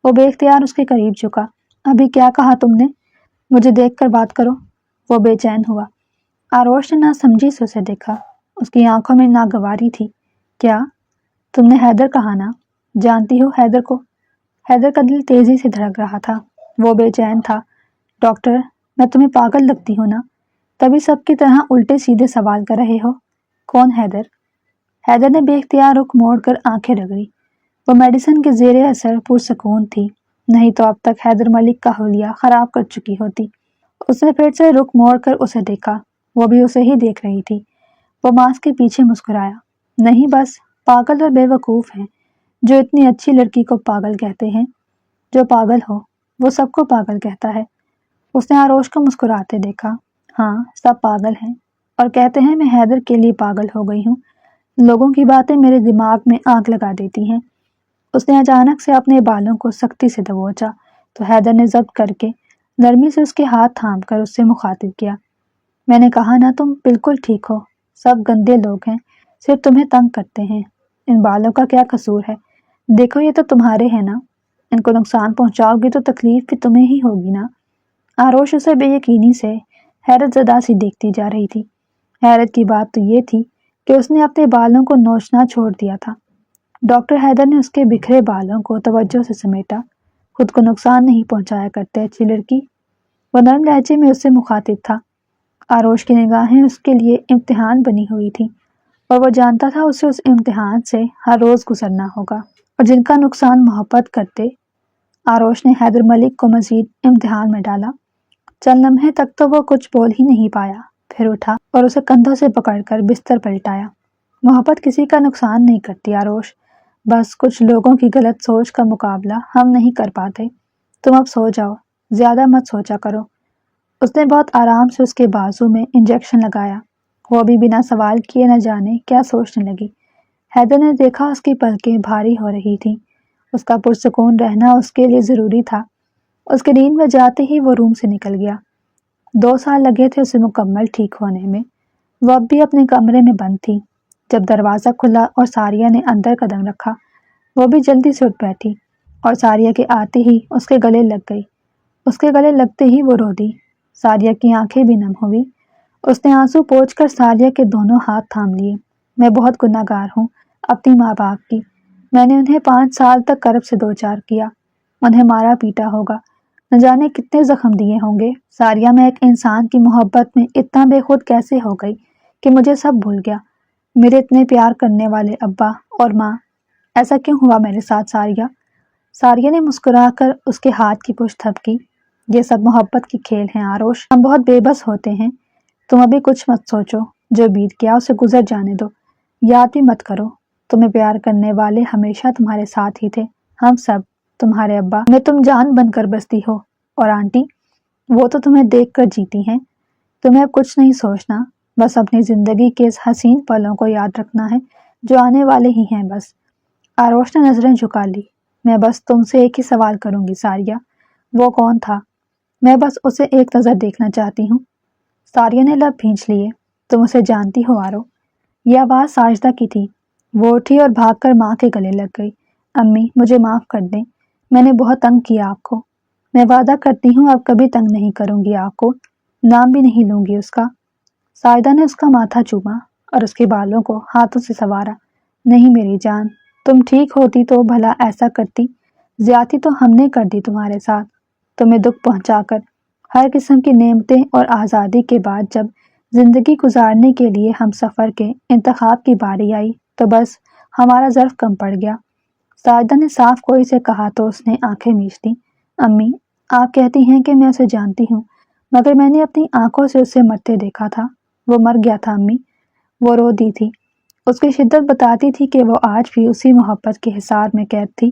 وہ بے اختیار اس کے قریب جھکا۔ ابھی کیا کہا تم نے؟ مجھے دیکھ کر بات کرو۔ وہ بے چین ہوا۔ آروش نے ناسمجھی سے اسے دیکھا۔ اس کی آنکھوں میں ناگواری تھی۔ کیا؟ تم نے حیدر کہا نا؟ جانتی ہو حیدر کو؟ حیدر کا دل تیزی سے دھڑک رہا تھا۔ وہ بے چین تھا۔ ڈاکٹر میں تمہیں پاگل لگتی ہوں نا؟ تبھی سب کی طرح الٹے سیدھے سوال کر رہے ہو۔ کون حیدر؟ حیدر نے بے اختیار رخ موڑ کر آنکھیں رگڑی۔ وہ میڈیسن کے زیر اثر پرسکون تھی، نہیں تو اب تک حیدر ملک کا حلیہ خراب کر چکی ہوتی۔ اس نے پھر سے رخ موڑ کر اسے دیکھا۔ وہ بھی اسے ہی دیکھ رہی تھی۔ وہ ماسک کے پیچھے مسکرایا۔ نہیں بس پاگل اور بے وقوف ہیں جو اتنی اچھی لڑکی کو پاگل کہتے ہیں۔ جو پاگل ہو وہ سب کو پاگل کہتا ہے۔ اس نے آروش کو مسکراتے دیکھا۔ ہاں سب پاگل ہیں اور کہتے ہیں میں حیدر کے لیے پاگل ہو گئی ہوں۔ لوگوں کی باتیں میرے دماغ میں آگ لگا دیتی ہیں۔ اس نے اچانک سے اپنے بالوں کو سختی سے دبوچا تو حیدر نے ضبط کر کے نرمی سے اس کے ہاتھ تھام کر اس سے مخاطب کیا۔ میں نے کہا نا تم بالکل ٹھیک ہو۔ سب گندے لوگ ہیں، صرف تمہیں تنگ کرتے ہیں۔ ان بالوں کا کیا قصور ہے؟ دیکھو یہ تو تمہارے ہیں نا، ان کو نقصان پہنچاؤ گی تو تکلیف بھی تمہیں ہی ہوگی نا۔ آروش اسے بے یقینی سے حیرت زدہ سی دیکھتی جا رہی تھی۔ حیرت کی بات تو یہ تھی کہ اس نے اپنے بالوں کو نوچنا چھوڑ دیا تھا۔ ڈاکٹر حیدر نے اس کے بکھرے بالوں کو توجہ سے سمیٹا۔ خود کو نقصان نہیں پہنچایا کرتے اچھی لڑکی۔ وہ نرم لہجے میں اس سے مخاطب تھا۔ آروش کی نگاہیں اس کے لیے امتحان بنی ہوئی تھیں اور وہ جانتا تھا اسے اس امتحان سے ہر روز گزرنا ہوگا، اور جن کا نقصان محبت کرتے۔ آروش نے حیدر ملک کو مزید امتحان میں ڈالا۔ چند لمحے تک تو وہ کچھ بول ہی نہیں پایا، پھر اٹھا اور اسے کندھوں سے پکڑ کر بستر پر لٹایا۔ محبت کسی کا نقصان نہیں کرتی آروش، بس کچھ لوگوں کی غلط سوچ کا مقابلہ ہم نہیں کر پاتے۔ تم اب سو جاؤ، زیادہ مت سوچا کرو۔ اس نے بہت آرام سے اس کے بازو میں انجیکشن لگایا۔ وہ بھی بنا سوال کیے نہ جانے کیا سوچنے لگی۔ حیدر نے دیکھا اس کی پلکیں بھاری ہو رہی تھیں۔ اس کا پرسکون رہنا اس کے لیے ضروری تھا۔ اس کے نیند میں جاتے ہی وہ روم سے نکل گیا۔ 2 سال لگے تھے اسے مکمل ٹھیک ہونے میں۔ وہ اب بھی اپنے کمرے میں بند تھی۔ جب دروازہ کھلا اور ساریہ نے اندر قدم رکھا، وہ بھی جلدی سے اٹھ بیٹھی اور ساریہ کے آتے ہی اس کے گلے لگ گئی۔ اس کے گلے لگتے ہی وہ رو دی۔ ساریہ کی آنکھیں بھی نم ہوئی۔ اس نے آنسو پوچھ کر ساریہ کے دونوں ہاتھ تھام لیے۔ میں بہت گناہ گار ہوں اپنی ماں باپ کی۔ میں نے انہیں 5 سال تک کرب سے دوچار کیا۔ انہیں مارا پیٹا ہوگا، نہ جانے کتنے زخم دیے ہوں گے۔ ساریہ میں ایک انسان کی محبت میں اتنا بے خود کیسے ہو گئی کہ مجھے سب بھول گیا۔ میرے اتنے پیار کرنے والے ابا اور ماں، ایسا کیوں ہوا میرے ساتھ ساریہ؟ ساریہ نے مسکرا کر اس کے ہاتھ کی پشت تھپکی۔ یہ سب محبت کے کھیل ہیں آروش، ہم بہت بے بس ہوتے ہیں۔ تم ابھی کچھ مت سوچو، جو بیت گیا اسے گزر جانے دو۔ یاد بھی مت کرو، تمہیں پیار کرنے والے ہمیشہ تمہارے ساتھ ہی تھے۔ ہم سب، تمہارے ابا میں تم جان بن کر بستی ہو، اور آنٹی وہ تو تمہیں دیکھ کر جیتی ہیں۔ تمہیں اب کچھ نہیں سوچنا، بس اپنی زندگی کے اس حسین پلوں کو یاد رکھنا ہے جو آنے والے ہی ہیں بس۔ آروش نے نظریں جھکا لی۔ میں بس تم سے ایک ہی سوال کروں گی ساریہ، وہ کون تھا؟ میں بس اسے ایک نظر دیکھنا چاہتی ہوں۔ ساریہ نے لب بھینچ لیے۔ تم اسے جانتی ہو آرو؟ یہ آواز ساجدہ کی تھی۔ وہ اٹھی اور بھاگ کر ماں کے گلے لگ گئی۔ امی مجھے معاف کر دیں، میں نے بہت تنگ کیا آپ کو۔ میں وعدہ کرتی ہوں اب کبھی تنگ نہیں کروں گی آپ کو، نام بھی نہیں لوں گی اس کا۔ ساجدہ نے اس کا ماتھا چوما اور اس کے بالوں کو ہاتھوں سے سنوارا۔ نہیں میری جان، تم ٹھیک ہوتی تو بھلا ایسا کرتی؟ زیادتی تو ہم نے کر دی تمہارے ساتھ، تمہیں دکھ پہنچا کر۔ ہر قسم کی نعمتیں اور آزادی کے بعد جب زندگی گزارنے کے لیے ہم سفر کے انتخاب کی باری آئی تو بس ہمارا ظرف کم پڑ گیا۔ ساجدہ نے صاف کوئی سے کہا تو اس نے آنکھیں میچ دیں۔ امی آپ کہتی ہیں کہ میں اسے جانتی ہوں، مگر میں نے اپنی آنکھوں سے اسے مرتے دیکھا تھا۔ وہ مر گیا تھا امی، وہ رو دی تھی۔ اس کی شدت بتاتی تھی کہ وہ آج بھی اسی محبت کے حصار میں قید تھی۔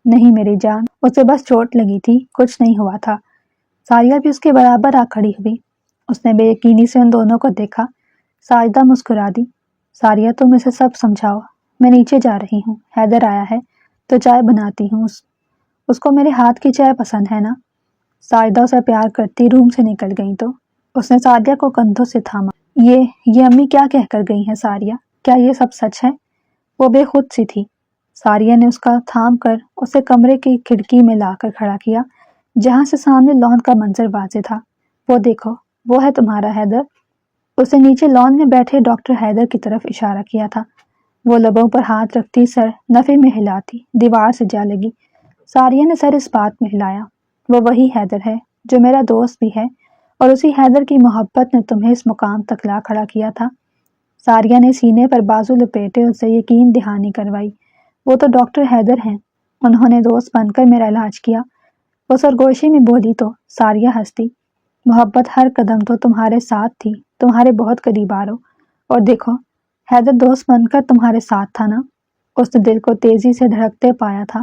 نہیں میری جان، اسے بس چوٹ لگی تھی، کچھ نہیں ہوا تھا۔ ساریہ بھی اس کے برابر آ کھڑی ہوئی۔ اس نے بے یقینی سے ان دونوں کو دیکھا۔ ساجدہ مسکرا دی۔ ساریہ تم اسے سب سمجھاؤ، میں نیچے جا رہی ہوں، حیدر آیا ہے تو چائے بناتی ہوں، اس کو میرے ہاتھ کی چائے پسند ہے نا؟ ساجدہ اسے پیار کرتی روم سے نکل گئی تو اس نے ساریہ کو کندھوں سے تھاما۔ یہ امی کیا کہہ کر گئی ہیں ساریہ؟ کیا یہ سب سچ ہے؟ وہ بے خود سی تھی۔ ساریہ نے اس کا تھام کر اسے کمرے کی کھڑکی میں لا کر کھڑا کیا، جہاں سے سامنے لان کا منظر واضح تھا۔ وہ دیکھو، وہ ہے تمہارا حیدر۔ اسے نیچے لان میں بیٹھے ڈاکٹر حیدر کی طرف اشارہ کیا تھا۔ وہ لبوں پر ہاتھ رکھتی سر نفے میں ہلاتی دیوار سے جا لگی۔ ساریہ نے سر اس بات میں ہلایا۔ وہ وہی حیدر ہے جو میرا دوست بھی ہے، اور اسی حیدر کی محبت نے تمہیں اس مقام تک لا کھڑا کیا تھا۔ ساریہ نے سینے پر بازو لپیٹے اسے یقین دہانی کروائی۔ وہ تو ڈاکٹر حیدر ہیں، انہوں نے دوست بن کر میرا علاج کیا۔ وہ سرگوشی میں بولی تو ساریہ ہنستی۔ محبت ہر قدم تو تمہارے ساتھ تھی، تمہارے بہت قریب آ رہو، اور دیکھو حیدر دوست بن کر تمہارے ساتھ تھا نا؟ اس نے دل کو تیزی سے دھڑکتے پایا تھا،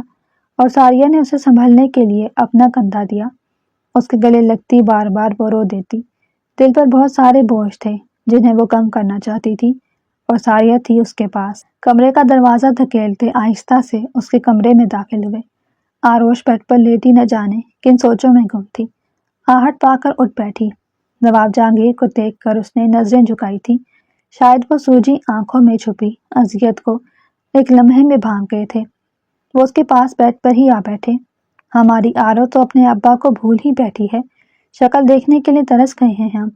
اور ساریہ نے اسے سنبھلنے کے لیے اپنا کندھا دیا۔ اس کے گلے لگتی بار بار وہ رو دیتی۔ دل پر بہت سارے بوجھ تھے جنہیں وہ کم کرنا چاہتی تھی، اور ساریہ تھی اس کے پاس۔ کمرے کا دروازہ دھکیلتے آہستہ سے اس کے کمرے میں داخل ہوئے۔ آروش بیڈ پر لیٹی نہ جانے کن سوچوں میں گم تھی۔ آہٹ پا کر اٹھ بیٹھی۔ نواب جہانگیر کو دیکھ کر اس نے نظریں جھکائی تھی۔ شاید وہ سوجی آنکھوں میں چھپی اذیت کو ایک لمحے میں بھانپ گئے تھے۔ وہ اس کے پاس بیڈ پر ہی آ بیٹھے۔ ہماری آرو تو اپنے ابا کو بھول ہی بیٹھی ہے، شکل دیکھنے کے لیے ترس گئے ہیں ہم،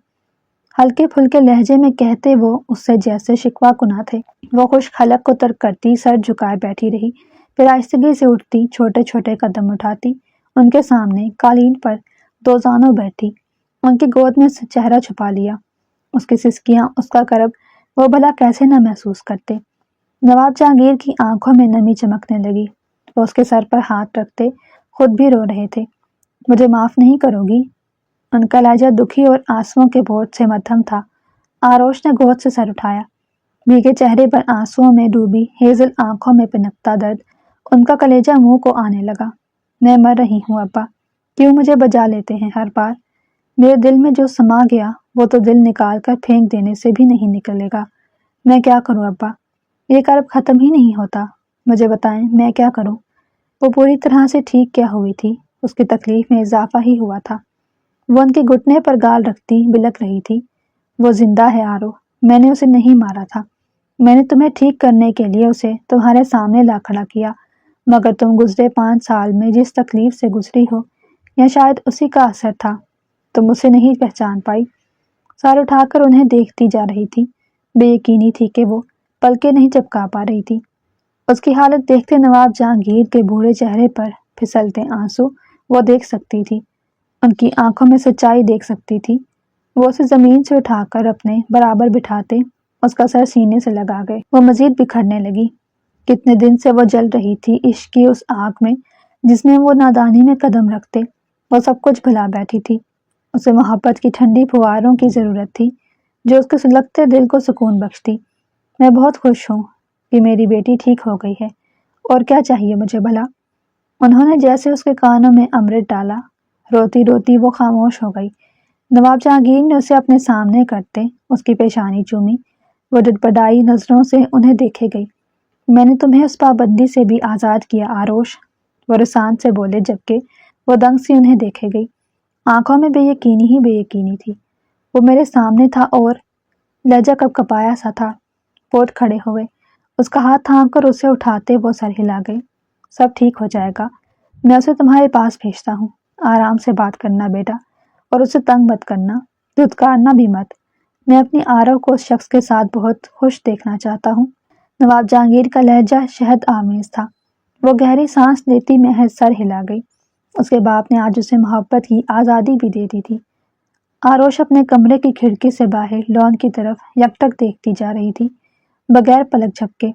ہلکے پھلکے لہجے میں کہتے وہ اس سے جیسے شکوہ کنا تھے۔ وہ خشک حلق کو ترک کرتی سر جھکائے بیٹھی رہی، پھر آہستگی سے اٹھتی، چھوٹے چھوٹے قدم اٹھاتی، ان کے سامنے قالین پر دو زانوں بیٹھی، ان کی گود میں سے چہرہ چھپا لیا۔ اس کی سسکیاں، اس کا کرب، وہ بھلا کیسے نہ محسوس کرتے؟ نواب جہانگیر کی آنکھوں میں نمی چمکنے لگی۔ وہ اس کے سر پر ہاتھ رکھتے خود بھی رو رہے تھے۔ مجھے معاف نہیں کرو گی؟ ان کا لہجہ دکھی اور آنسوؤں کے بوجھ سے مدھم تھا۔ آروش نے گود سے سر اٹھایا۔ بھیگے چہرے پر آنسوؤں میں ڈوبی ہیزل آنکھوں میں پنپتا درد، ان کا کلیجہ منہ کو آنے لگا۔ میں مر رہی ہوں ابا، کیوں مجھے بجا لیتے ہیں ہر بار؟ میرے دل میں جو سما گیا وہ تو دل نکال کر پھینک دینے سے بھی نہیں نکلے گا۔ میں کیا کروں ابا؟ یہ کرب ختم ہی نہیں ہوتا، مجھے بتائیں میں کیا کروں؟ وہ پوری طرح سے ٹھیک کیا ہوئی تھی، اس کی تکلیف میں اضافہ ہی ہوا تھا۔ وہ ان کے گھٹنے پر گال رکھتی بلک رہی تھی۔ وہ زندہ ہے آرو، میں نے اسے نہیں مارا تھا، میں نے تمہیں ٹھیک کرنے کے لیے اسے تمہارے سامنے لا کھڑا کیا، مگر تم گزرے 5 سال میں جس تکلیف سے گزری ہو، یا شاید اسی کا اثر تھا، تم اسے نہیں پہچان پائی۔ سر اٹھا کر انہیں دیکھتی جا رہی تھی، بے یقینی تھی کہ وہ پلکیں نہیں چپکا پا رہی تھی۔ اس کی حالت دیکھتے نواب جہانگیر کے بوڑھے چہرے پر پھسلتے آنسو وہ دیکھ سکتی تھی، ان کی آنکھوں میں سچائی دیکھ سکتی تھی۔ وہ اسے زمین سے اٹھا کر اپنے برابر بٹھاتے اس کا سر سینے سے لگا گئے۔ وہ مزید بکھرنے لگی۔ کتنے دن سے وہ جل رہی تھی عشق کی اس آگ میں جس میں وہ نادانی میں قدم رکھتے وہ سب کچھ بھلا بیٹھی تھی۔ اسے محبت کی ٹھنڈی پھواروں کی ضرورت تھی جو اس کے سلگتے دل کو سکون بخشتی۔ میں بہت خوش ہوں کہ میری بیٹی ٹھیک ہو گئی ہے، اور کیا چاہیے مجھے بھلا؟ انہوں نے جیسے اس کے کانوں میں امرت ڈالا۔ روتی روتی وہ خاموش ہو گئی۔ نواب جہانگیر نے اسے اپنے سامنے کرتے اس کی پیشانی چومی۔ وہ ڈڈپڈائی نظروں سے انہیں دیکھے گئی۔ میں نے تمہیں اس پابندی سے بھی آزاد کیا آروش، وہ رسان سے بولے، جبکہ وہ دنگ سی انہیں دیکھے گئی۔ آنکھوں میں بے یقینی ہی بے یقینی تھی۔ وہ میرے سامنے تھا اور لہجہ کپ کپایا سا تھا۔ پوٹ کھڑے ہوئے، اس کا ہاتھ تھام کر اسے اٹھاتے وہ سر ہلا گئی۔ سب ٹھیک ہو جائے گا، میں اسے تمہارے پاس بھیجتا ہوں، آرام سے بات کرنا بیٹا، اور اسے تنگ مت کرنا، دھتکارنا بھی مت۔ میں اپنی آرو کو اس شخص کے ساتھ بہت خوش دیکھنا چاہتا ہوں۔ نواب جہانگیر کا لہجہ شہد آمیز تھا۔ وہ گہری سانس لیتی محض سر ہلا گئی۔ اس کے باپ نے آج اسے محبت کی آزادی بھی دے دی تھی۔ آروش اپنے کمرے کی کھڑکی سے باہر لان کی طرف یکٹک دیکھتی جا رہی تھی، بغیر پلک جھپکے۔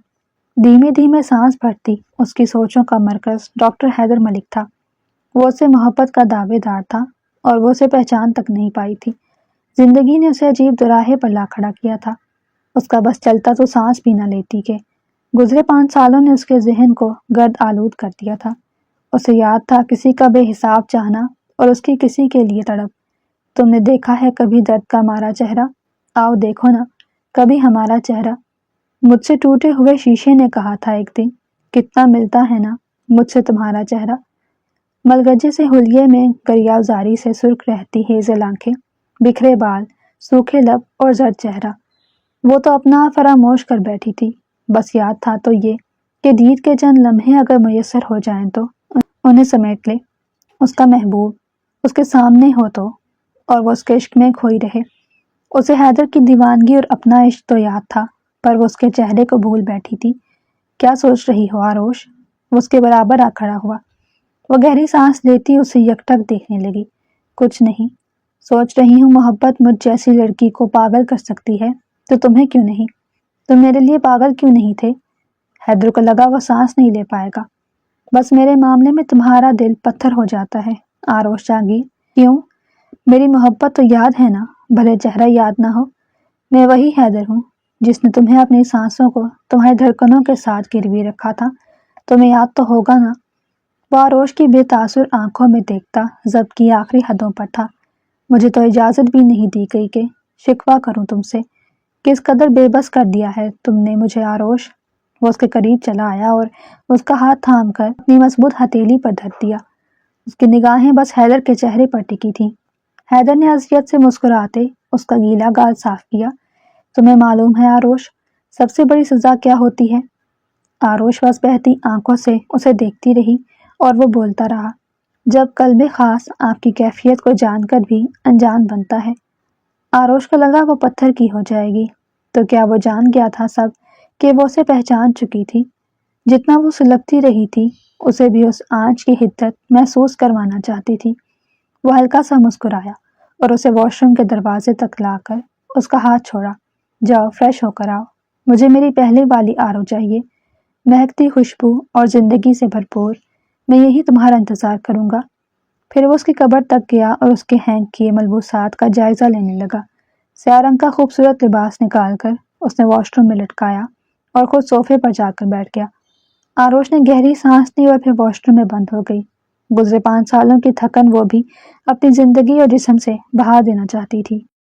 دھیمے دھیمے سانس بھرتی اس کی سوچوں کا مرکز ڈاکٹر حیدر ملک تھا۔ وہ اسے محبت کا دعوے دار تھا، اور وہ اسے پہچان تک نہیں پائی تھی۔ زندگی نے اسے عجیب دوراہے پر لا کھڑا کیا تھا۔ اس کا بس چلتا تو سانس بھی نہ لیتی کہ گزرے 5 سالوں نے اس کے ذہن کو گرد آلود کر دیا تھا۔ اسے یاد تھا کسی کا بے حساب چاہنا اور اس کی کسی کے لیے تڑپ۔ تم نے دیکھا ہے کبھی درد کا ہمارا چہرہ؟ آؤ دیکھو نا کبھی ہمارا چہرہ۔ مجھ سے ٹوٹے ہوئے شیشے نے کہا تھا ایک دن، کتنا ملتا ہے نا مجھ سے تمہارا چہرہ۔ ملگجے سے حلیے میں گریال زاری سے سرخ رہتی ہیزل آنکھیں، بکھرے بال، سوکھے لب اور زرد چہرہ۔ وہ تو اپنا فراموش کر بیٹھی تھی، بس یاد تھا تو یہ کہ دید کے چند لمحے اگر میسر ہو جائیں تو انہیں سمیٹ لے۔ اس کا محبوب اس کے سامنے ہو تو، اور وہ اس کے عشق میں کھوئی رہے۔ اسے حیدر کی دیوانگی اور اپنا عشق تو یاد تھا، پر وہ اس کے چہرے کو بھول بیٹھی تھی۔ کیا سوچ رہی ہو آروش؟ وہ اس کے برابر آ کھڑا ہوا۔ وہ گہری سانس لیتی اسے یکٹک دیکھنے لگی۔ کچھ نہیں، سوچ رہی ہوں محبت مجھ جیسی لڑکی کو پاگل کر سکتی ہے تو تمہیں کیوں نہیں؟ تم میرے لیے پاگل کیوں نہیں تھے؟ حیدر کو لگا وہ سانس نہیں لے پائے گا۔ بس میرے معاملے میں تمہارا دل پتھر ہو جاتا ہے آروش جہانگیر۔ کیوں؟ میری محبت تو یاد ہے نا، بھلے چہرہ یاد نہ ہو۔ میں وہی حیدر ہوں جس نے تمہیں اپنی سانسوں کو تمہاری دھڑکنوں کے ساتھ گروی رکھا تھا۔ تمہیں یاد تو ہوگا نا؟ وہ آروش کی بے تاثر آنکھوں میں دیکھتا ضبط کی آخری حدوں پر تھا۔ مجھے تو اجازت بھی نہیں دی گئی کہ شکوہ کروں تم سے۔ کس قدر بے بس کر دیا ہے تم نے مجھے آروش۔ وہ اس کے قریب چلا آیا اور اس کا ہاتھ تھام کر اپنی مضبوط ہتھیلی پر دھر دیا۔ اس کی نگاہیں بس حیدر کے چہرے پر ٹکی تھیں۔ حیدر نے اذیت سے مسکراتے اس کا گیلا گال صاف کیا۔ تمہیں معلوم ہے آروش، سب سے بڑی سزا کیا ہوتی ہے؟ آروش بس بہتی آنکھوں سے اسے دیکھتی رہی اور وہ بولتا رہا، جب قلب خاص آپ کی کیفیت کو جان کر بھی انجان بنتا ہے۔ آروش کو لگا وہ پتھر کی ہو جائے گی، تو کیا وہ جان گیا تھا سب کہ وہ اسے پہچان چکی تھی؟ جتنا وہ سلگتی رہی تھی اسے بھی اس آنچ کی حدت محسوس کروانا چاہتی تھی۔ وہ ہلکا سا مسکرایا اور اسے واش روم کے دروازے تک لا کر اس کا ہاتھ چھوڑا۔ جاؤ فریش ہو کر آؤ، مجھے میری پہلے والی آرو چاہیے، مہکتی خوشبو اور زندگی سے بھرپور۔ میں یہی تمہارا انتظار کروں گا۔ پھر وہ اس کی قبر تک گیا اور اس کے ہینگ کیے ملبوسات کا جائزہ لینے لگا۔ سیاہ رنگ کا خوبصورت لباس نکال کر اس نے واش روم میں لٹکایا اور خود صوفے پر جا کر بیٹھ گیا۔ آروش نے گہری سانس لی اور پھر واش روم میں بند ہو گئی۔ گزرے 5 سالوں کی تھکن وہ بھی اپنی زندگی اور جسم سے بہا دینا چاہتی تھی۔